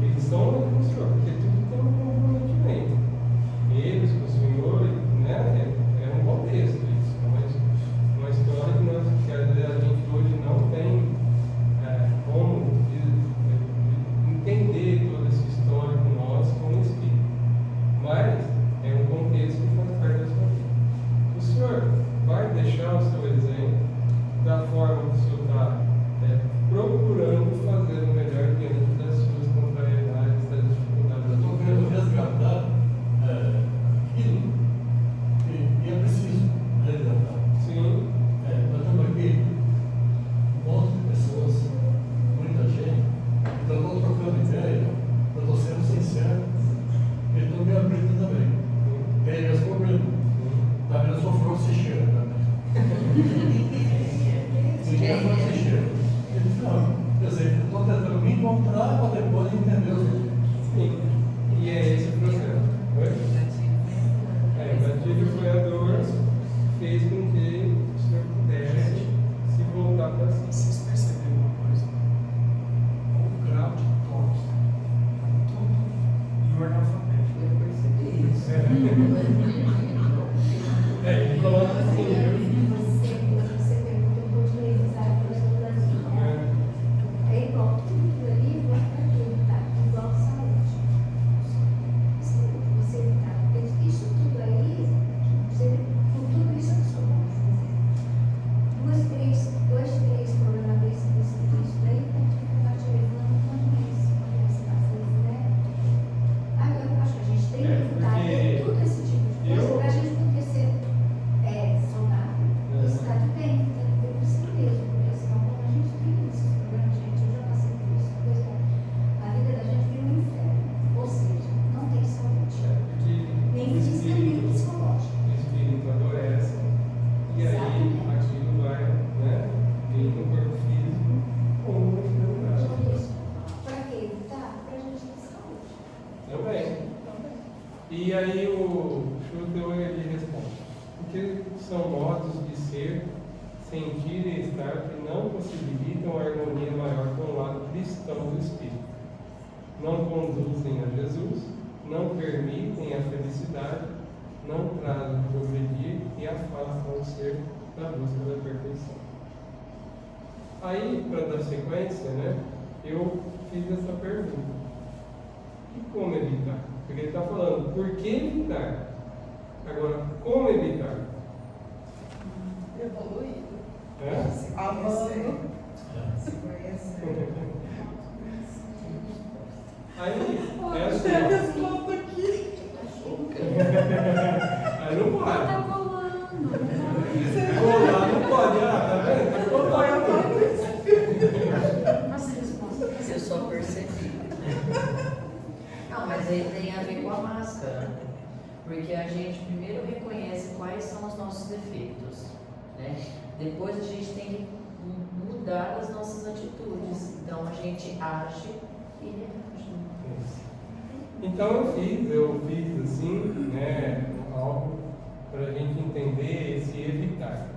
eles estão ali com o Senhor, porque tudo tem um comprometimento. Eles com o Senhor, né? É um contexto isso, é uma história que às vezes a gente hoje analfabeto. Eu percebi isso. Ele coloca assim, viu? Você perguntou por que revisar a coisa do Brasil. É igual tudo ali, para quê? Tá? Igual saúde. Saúde, você tá. Isso tudo aí, com tudo isso eu sou bom. Dois, três problemas desse daí, tá te levando quanto mais você tá fazendo, né? Eu acho que a gente tem que evitar tudo esse tipo de coisa para a gente poder ser saudável e estar de bem, por si mesmo, porque senão quando a gente vive esses problemas, gente, eu já passei por isso, a vida da gente vira um inferno, ou seja, não tem saúde, nem física, nem psicológica. O espírito adoece, e aí aquilo vai, né, vir no corpo físico ou no enfermidade. Para que evitar? Para a gente ter saúde. Também. E aí o Schutel ele responde: porque são modos de ser, sentir e estar que não possibilitam a harmonia maior com o lado cristão do espírito. Não conduzem a Jesus, não permitem a felicidade, não trazem o progredir e afastam o ser da busca da perfeição. Aí, para dar sequência, né, eu fiz essa pergunta: e como evitar? Porque ele está falando, por que evitar? Agora, como evitar? Evoluído. É? Amando. Se conhece. Aí, essa. Chega esse ponto aqui. Aí não pode. Tá colando. Colar não pode, tá vendo? Tá colando. Nossa resposta. Eu só percebi. Não, mas aí tem a ver com a máscara. Porque a gente primeiro reconhece quais são os nossos defeitos, né? Depois a gente tem que mudar as nossas atitudes. Então a gente age e reage. Então eu fiz assim, né, algo para a gente entender esse evitar.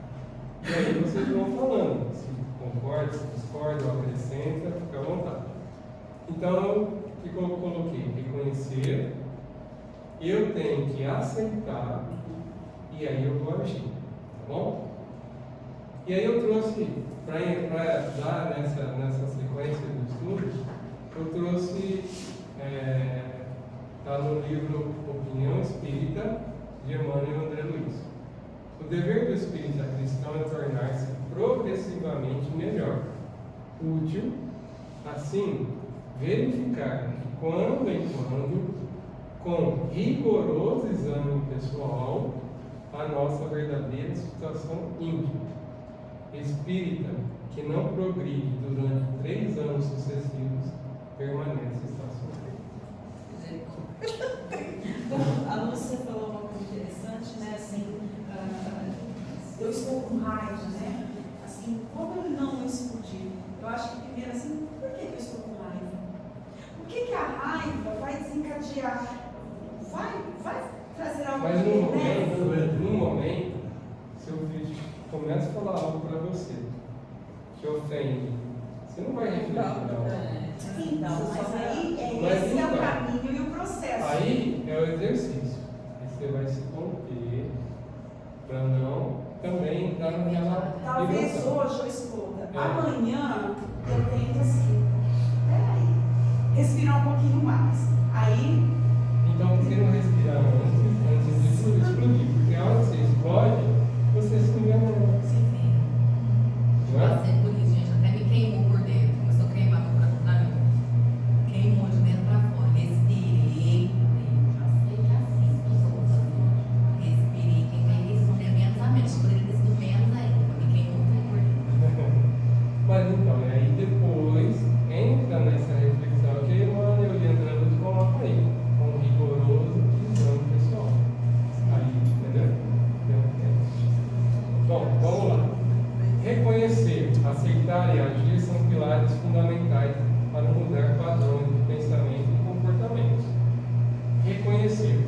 E aí vocês vão falando, se concorda, se discorda, ou acrescenta, fica à vontade. Então, o que eu coloquei? Reconhecer, eu tenho que aceitar, e aí eu vou agir, tá bom? E aí eu trouxe, para dar nessa sequência do estudo, eu trouxe, está no livro Opinião Espírita, de Emmanuel André Luiz. O dever do espírita cristão é tornar-se progressivamente melhor, útil, assim, verificar que quando em quando, com rigoroso exame pessoal, a nossa verdadeira situação íntima. Espírita que não progride durante 3 anos sucessivos permanece estacionário. A Lúcia falou uma coisa interessante, né? Assim, eu estou com raiva, né? Assim, como eu não explodir? Eu acho que primeiro assim, por que eu estou com raiva? O que a raiva vai desencadear? Vai trazer algo Mas benéfico? no momento, se eu começo a falar algo para você que ofende, você não vai refletir não. Então, mas aí Mas esse é o então, caminho e o processo. Aí é o exercício. Aí você vai se conter para não também entrar naquela Talvez vibração. hoje eu exploda. É. Amanhã eu tento assim, peraí, respirar um pouquinho mais. Aí, Então, por que não respirar antes de explodir? Porque a hora que você explode, você se engana. Não é? Passei por isso, gente, até me queimou por dentro. Começou a queimar pra mim. Queimou de dentro pra fora. Respirei. Já sei que é assim que eu vou fazer. Respirei. Quem vai responder menos a menos. Poderia ter sido menos ainda. Me queimou por dentro. Mas então, e aí depois entra nessa reflexão que Emmanuel e André Luiz colocam aí, com um rigoroso exame pessoal. Aí, entendeu? Bom, vamos lá. Reconhecer, aceitar e agir são pilares fundamentais para mudar padrões de pensamento e comportamento. Reconhecer.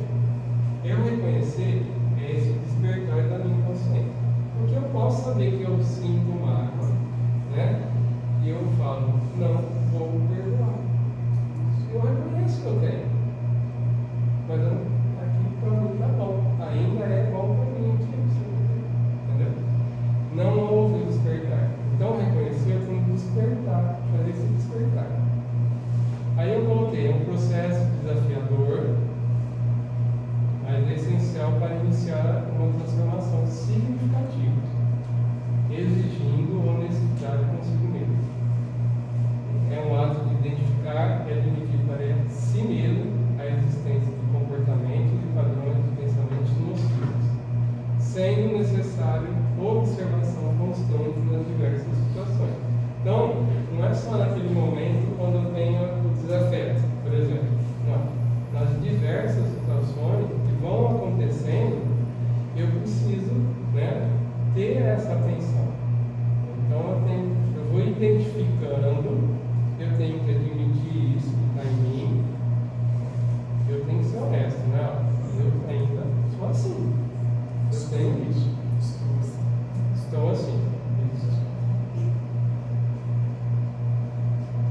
Eu reconhecer é esse despertar da minha consciência. Porque eu posso saber que eu sinto mágoa, né? E eu falo, não vou perdoar. Eu reconheço que eu tenho. situações que vão acontecendo, eu preciso, né, ter essa atenção. Então eu vou identificando, eu tenho que admitir isso que está em mim, eu tenho que ser honesto, né? Eu ainda sou assim, eu tenho isso, estou assim. Isso.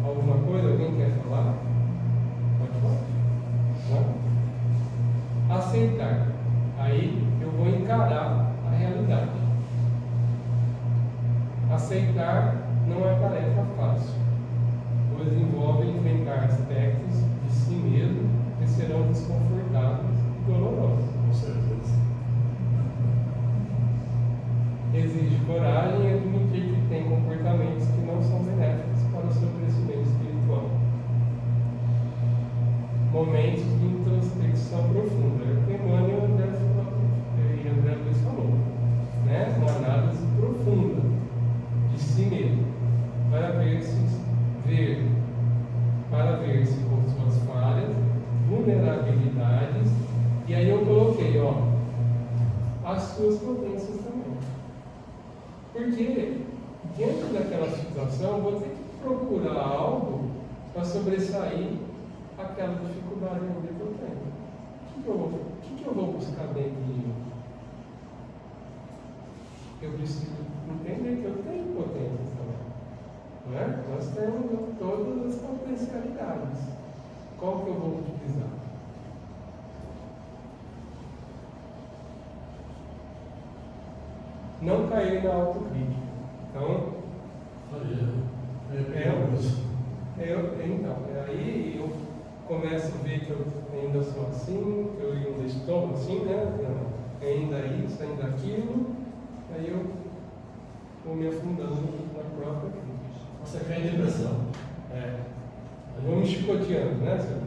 Alguma coisa alguém quer falar? Pode falar. Não? Aceitar. Aí eu vou encarar a realidade. Aceitar não é tarefa fácil, pois envolve enfrentar aspectos de si mesmo que serão desconfortáveis e dolorosos. Com certeza. Exige coragem e admitir que tem comportamentos que não são benéficos para o seu crescimento espiritual. Momentos de introspecção profunda. É o que Emmanuel e André Luiz falou, né? Uma análise profunda de si mesmo, para ver-se com suas falhas, vulnerabilidades, e aí eu coloquei, ó, as suas potências também. Porque diante daquela situação eu vou ter que procurar algo para sobressair aquela dificuldade que eu tenho. O que eu vou buscar dentro de mim? Eu preciso entender que eu tenho potências também. Não é? Nós temos todas as potencialidades. Qual que eu vou utilizar? Não cair na autocrítica. Então, aí eu começo a ver que eu ainda sou assim, que eu ainda estou assim, né? Ainda isso, ainda aquilo. Aí eu vou me afundando na própria crítica. Você cai em depressão. Eu vou me chicoteando, né, senhor?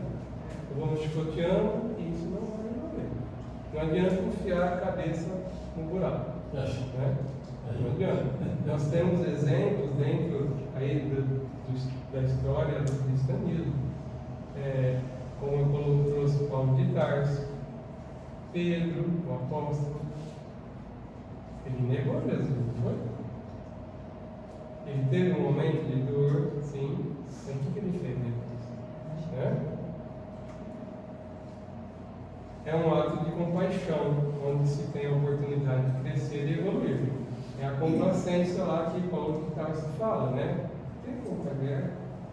Eu vou me chicoteando e isso não vai resolver. Não adianta enfiar a cabeça no buraco. Né? Não adianta. Nós temos exemplos dentro aí da história do cristianismo. Como eu trouxe Paulo de Tarso, Pedro, o apóstolo. Ele negou Jesus, não foi? Ele teve um momento de dor, sim. Mas o que ele fez depois? É um ato de compaixão, onde se tem a oportunidade de crescer e evoluir. É a complacência lá que Paulo de Tarso fala, né?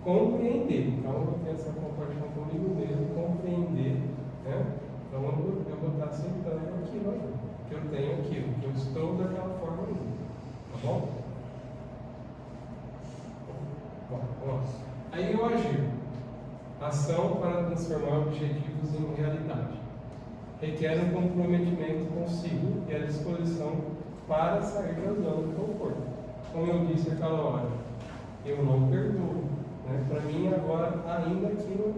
Compreender. Então eu vou ter essa compaixão comigo mesmo, compreender, né? Então eu vou estar aceitando aquilo ali, que eu tenho aquilo, que eu estou daquela forma ali. Tá bom? Bom, vamos lá. Aí eu agir. Ação para transformar objetivos em realidade. Requer um comprometimento consigo e a disposição para sair da zona de conforto. Como eu disse aquela hora, eu não perdoo. Né? Para mim, agora, ainda aquilo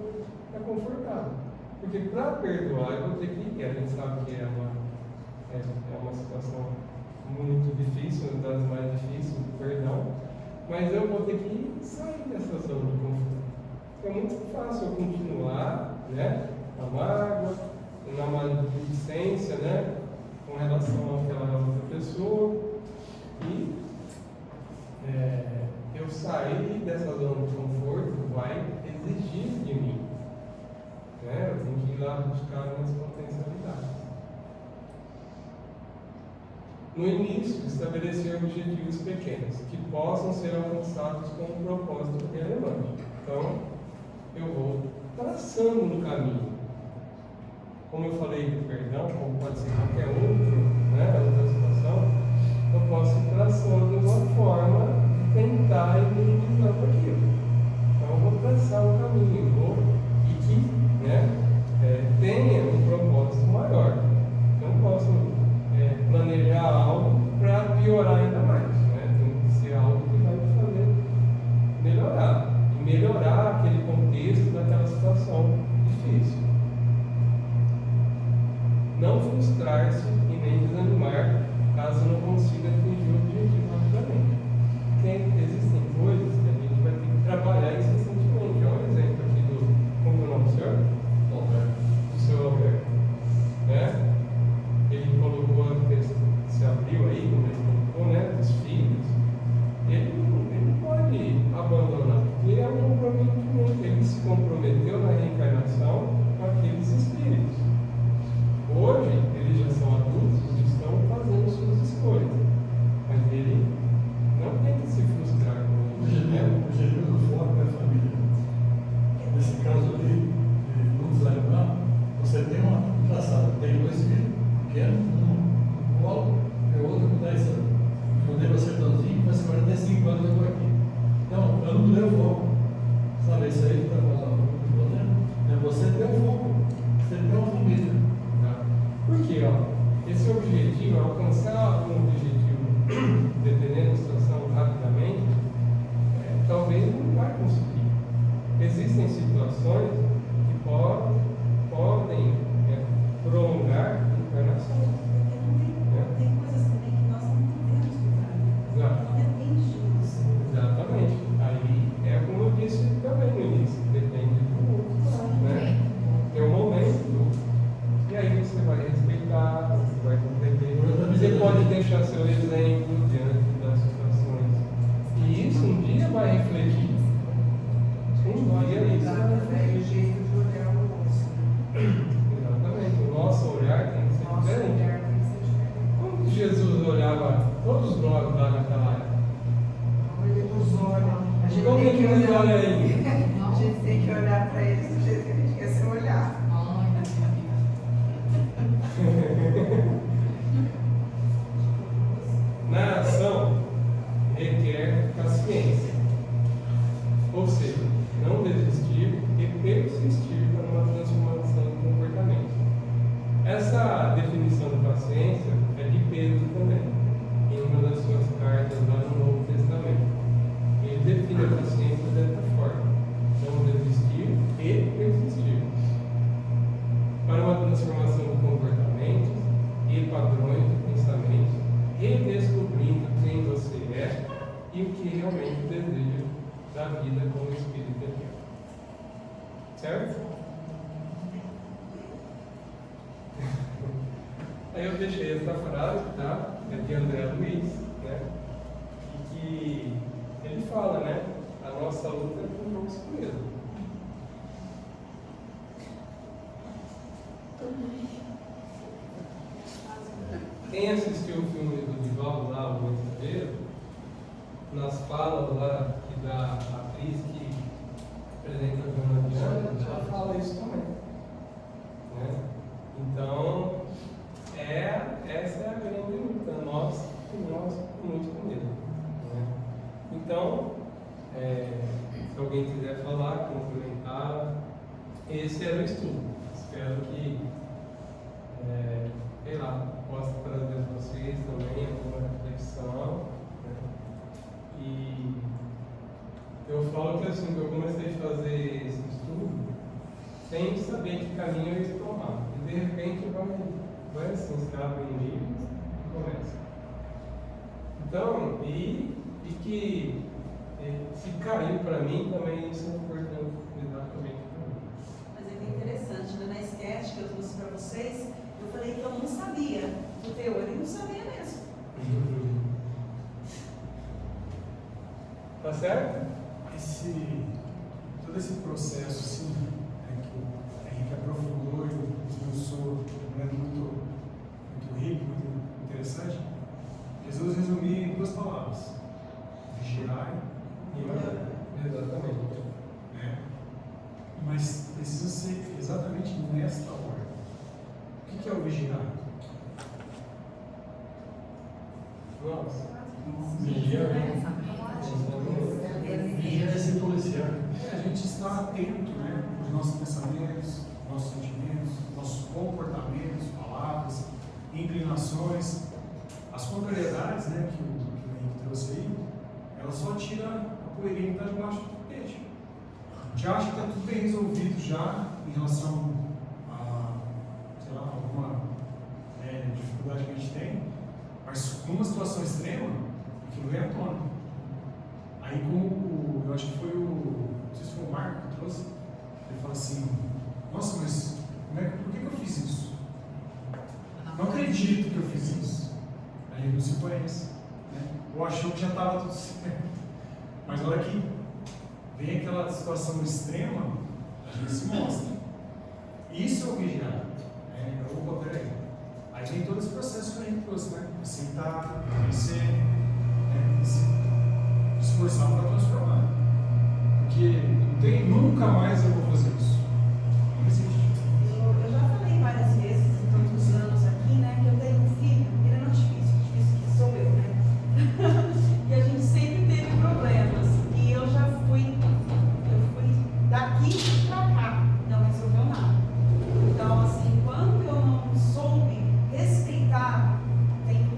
é confortável. Porque para perdoar, eu vou ter que. E a gente sabe que é uma situação muito difícil, uma das mais difíceis, o perdão. Mas eu vou ter que sair dessa zona de conforto. É muito fácil eu continuar, né? Na mágoa, na maledicência, né? Com relação àquela outra pessoa. E eu sair dessa zona de conforto vai exigir de mim. Né? Eu tenho que ir lá buscar minhas potencialidades. No início, estabelecer objetivos pequenos, que possam ser alcançados com um propósito relevante. Então, eu vou traçando no caminho. Como eu falei do perdão, como pode ser qualquer outro, né, outra situação, eu posso ir traçando uma forma de tentar ir minimizando aquilo. Então, eu vou traçar um caminho, e que, né, tenha um propósito maior. Eu não posso planejar algo para piorar ainda mais. Né? Tem que ser algo que vai me fazer melhorar. E melhorar aquele contexto daquela situação difícil. Não frustrar-se e nem desanimar caso não consiga atingir o objetivo rapidamente. Porque existem coisas que a gente vai ter que trabalhar incessantemente. Olha um exemplo aqui como é o nome do senhor? Alberto. Do seu Alberto. alcançar um objetivo, dependendo da situação, rapidamente, talvez não vai conseguir. Existem situações que podem prolongar a encarnação. Tem coisas também que nós não podemos mudar. Exato. Não depende disso. Exatamente. Aí é como eu disse também no início, depende do outro, né? Tem um momento, e aí você vai respeitar, você vai compreender, você pode deixar seu exemplo diante das situações. E isso um dia vai refletir. Um dia isso. É o jeito de olhar o outro. Exatamente. O nosso olhar tem que ser Nosso diferente. olhar tem que ser diferente. Como que Jesus olhava todos nós lá naquela época? Ele nos olha. A gente Como tem que ele olha aí? A gente tem que olhar para eles do jeito que a gente quer ser olhado. Na ação requer paciência. Ou seja, não desistir e persistir para uma transformação do comportamento. Essa definição de paciência é de Pedro também, em uma das suas cartas lá no Novo Testamento. Ele define a paciência dessa forma: não desistir e persistir. Para uma transformação de comportamentos e padrões de pensamento, redescobrindo quem você é e o que realmente deseja da vida como Espírito eterno. Certo? Aí eu deixei essa frase, tá? É de André Luiz, né? E que ele fala, né? A nossa luta é conosco mesmo. Quem assistiu o filme do Divaldo lá, O Mensageiro, nas falas lá da atriz que apresenta a Joana Diana, ela fala isso também. Né? Então, essa é a grande luta, nós com muito medo. Né? Então, se alguém quiser falar, complementar, esse era o estudo. Espero que, sei lá, possa trazer para vocês também alguma reflexão. Né? E eu falo que assim, eu comecei a fazer esse estudo sem saber que caminho eu ia tomar. E de repente vai assim, você abre um livro e começa. Então, e que se caiu para mim também isso é importante exatamente para mim. Mas é bem interessante, né? Na sketch que eu trouxe para vocês, eu falei que eu não sabia do teor, ele não sabia mesmo. Tá certo? Todo esse processo assim, que o Henrique aprofundou e esmiuçou, muito rico, muito interessante. Jesus resumiu em 2 palavras: vigiar e orar. Exatamente. Né? Mas precisa ser exatamente nesta ordem. O que é o vigiar? Nossa. Vigiar é se policiar. A gente está atento, né, aos nossos pensamentos, nossos sentimentos, nossos comportamentos, palavras, inclinações. As contrariedades, né, que o Henrique trouxe aí, ela só tira a poeirinha que está debaixo do tapete. A gente acha que está tudo bem resolvido já em relação a, sei lá, alguma dificuldade que a gente tem, mas numa situação extrema, aquilo vem à tona. Aí, como eu acho que foi não sei se foi o Marco que trouxe, ele fala assim: nossa, mas por que eu fiz isso? Não acredito que eu fiz isso. Aí ele não se conhece, né? Ou achou que já estava tudo certo. Mas na hora que vem aquela situação extrema, a gente se mostra. Isso é o vigiar. Opa, peraí. Aí vem todo esse processo que a gente trouxe, né? Aceitar, vencer, se esforçar para transformar. Porque nunca mais eu vou fazer isso. Não existe. Eu já falei várias vezes, em tantos anos aqui, né, que eu tenho um filho, ele é não difícil que sou eu, né? E a gente sempre teve problemas. E eu fui daqui para cá, não resolveu nada. Então, assim, quando eu não soube respeitar o tempo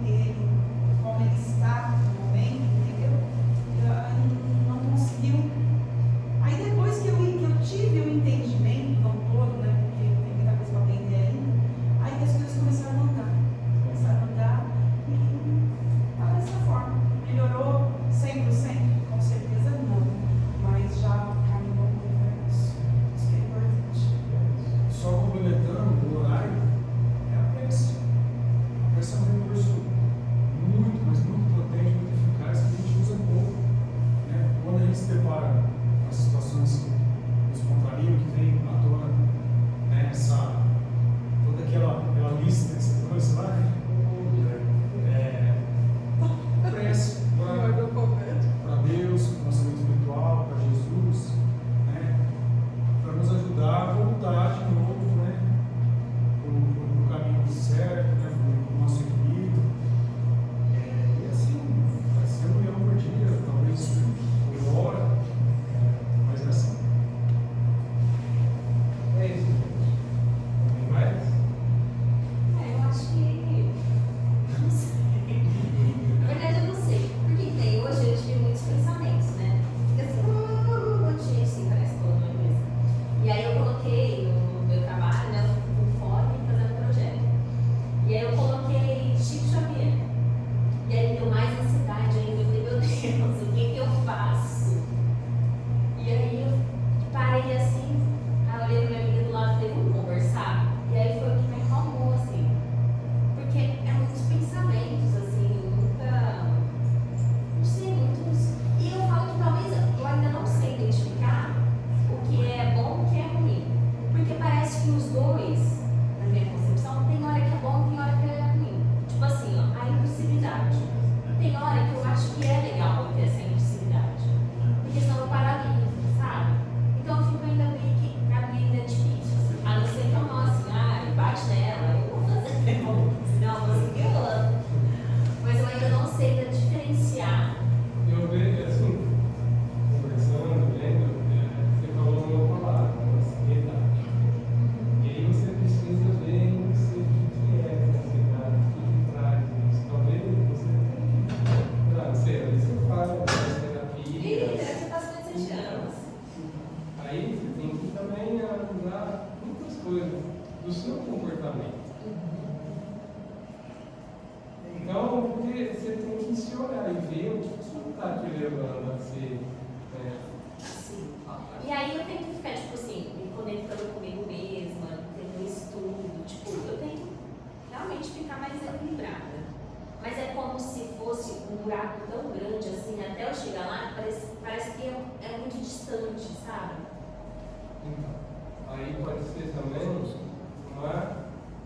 coisas do seu comportamento. Então, porque você tem que se olhar e ver o que está te levando a ser. Sim. E aí eu tenho que ficar, tipo assim, me conectando comigo mesma, tendo estudo, tipo, eu tenho que realmente ficar mais equilibrada. Mas é como se fosse um buraco tão grande assim, até eu chegar lá, parece que é muito distante, sabe? Então, aí pode ser também uma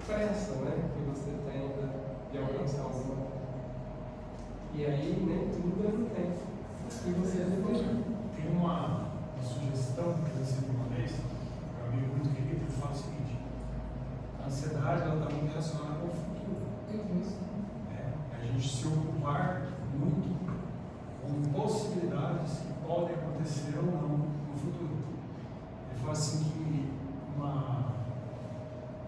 pressa, né? Que você tem de alcançar alguma coisa. E aí nem tudo é no tempo que você deseja. Tem uma sugestão que eu recebi uma vez, um amigo muito querido, ele fala o seguinte: a ansiedade ela está muito relacionada com o futuro. A gente se ocupar muito com possibilidades que podem acontecer ou não no futuro. Ele fala assim que uma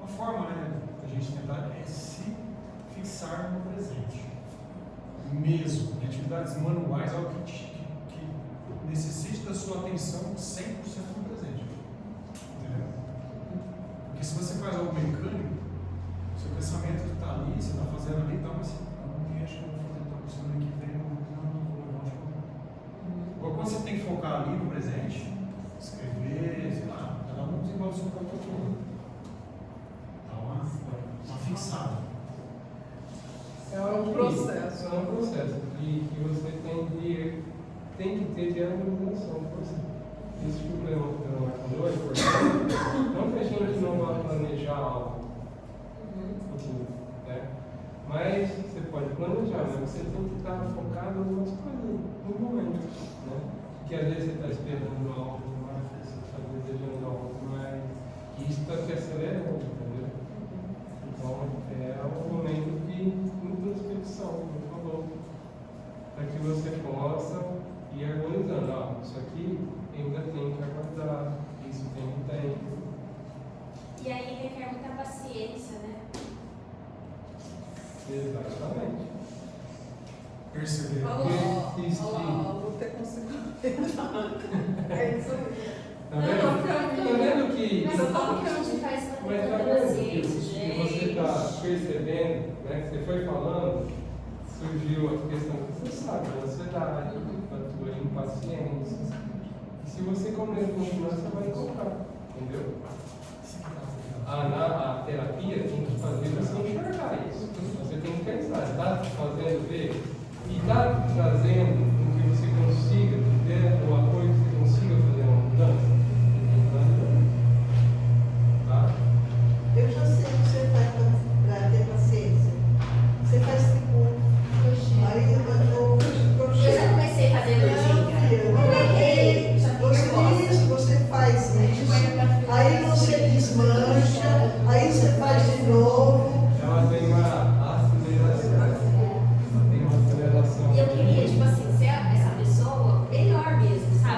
forma, né, da gente tentar é se fixar no presente. Mesmo em atividades manuais, algo que necessite da sua atenção 100% no presente. Entendeu? Porque se você faz algo mecânico, seu pensamento está ali, você está fazendo ali, tá, mas acho que eu vou fazer tal semana que vem, não acho que não. Quando você tem que focar ali no presente, escrever, sei lá, cada um desenvolve o seu próprio todo. Dá uma fixada. É um processo. É um processo que você tem que ter de harmonização por si. Isso que o Cleon falou é importante. Não que a gente não vá planejar algo futuro, né? Mas você pode planejar, mas você tem que estar focado em algumas coisas no momento, né? Porque às vezes você está esperando algo mais, você está desejando algo mais, e isso está te acelerando, entendeu? Então é um momento de introspecção, como falou, para que você possa ir harmonizando. Ah, isso aqui ainda tem que aguardar, isso tem um tempo. E aí requer muita paciência, né? Exatamente. Perceber. Vou ter conseguido. É isso aí. Tá vendo que. Mas como que a gente faz para Mas ter tá tanta vendo paciência, que você gente? está percebendo, né? Que você foi falando, surgiu a questão que você sabe, da ansiedade, da tua impaciência. E se você continuar, você vai encontrar, entendeu? A terapia tem que fazer você enxergar isso. Você tem que pensar, está te fazendo ver e está trazendo com que você consiga ter o apoio que você consiga fazer uma mudança. Tá? Eu já sei o que você faz para ter paciência. Você faz tipo. Aí Eu já comecei a fazer você faz isso, aí você desmancha, aí você faz de novo. Ela tem uma aceleração. E eu queria, tipo assim, ser essa pessoa melhor mesmo, sabe?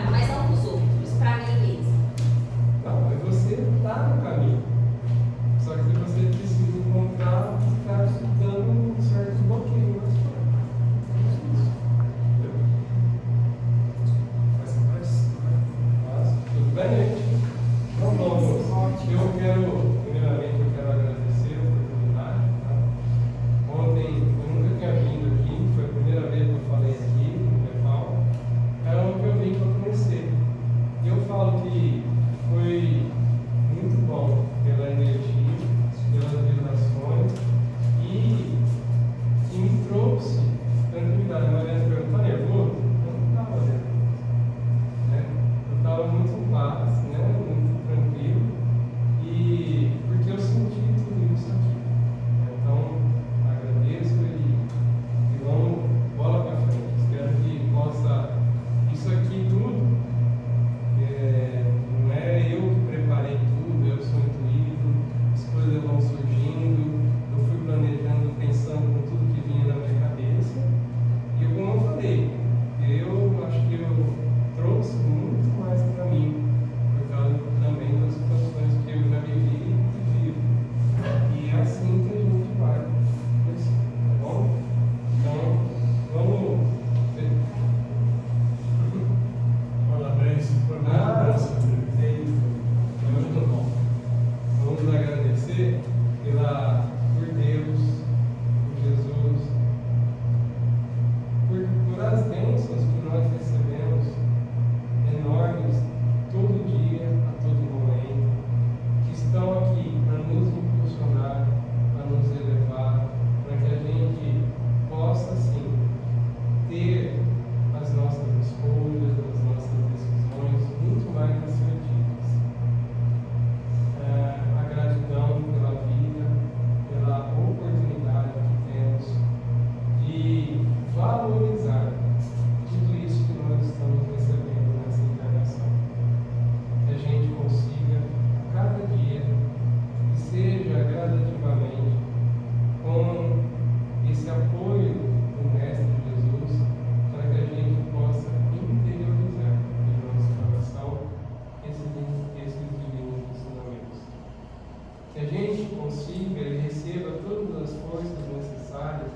Que a gente consiga e receba todas as forças necessárias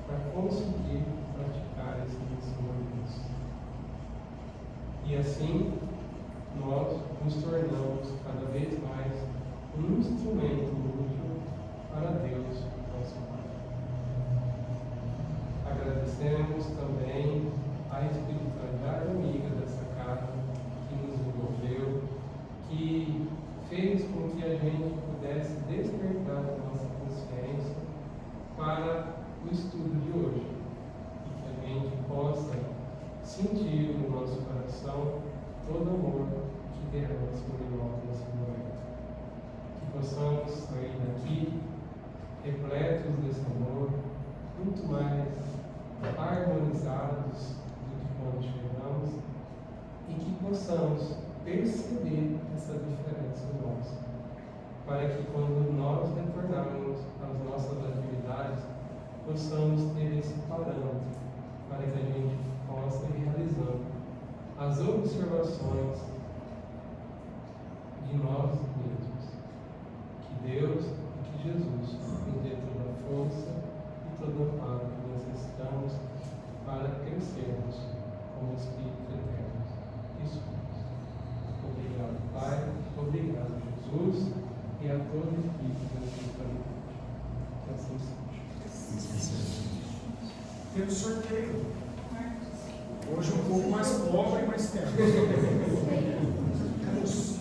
para conseguir praticar esse ensinamento. E assim, nós nos tornamos cada vez mais um instrumento útil para Deus, nosso Pai. Agradecemos também a espiritualidade amiga dessa casa, que nos envolveu, que fez com que a gente pudesse despertar a nossa consciência para o estudo de hoje. E que a gente possa sentir no nosso coração todo amor que derrama sobre nós nesse momento. Que possamos sair daqui repletos desse amor, muito mais harmonizados do que quando chegamos, e que possamos perceber essa diferença em nós, para que quando nós retornarmos às nossas atividades, possamos ter esse parâmetro, para que a gente possa ir realizando as observações de nós mesmos. Que Deus e que Jesus nos dê toda a força e todo o amparo que necessitamos para crescermos como Espírito eterno. Isso. Obrigado, Pai. Obrigado, Jesus. E a todo Espírito da espiritualidade. Que assim seja. Temos sorteio. Hoje um pouco mais pobre, mas temos. Temos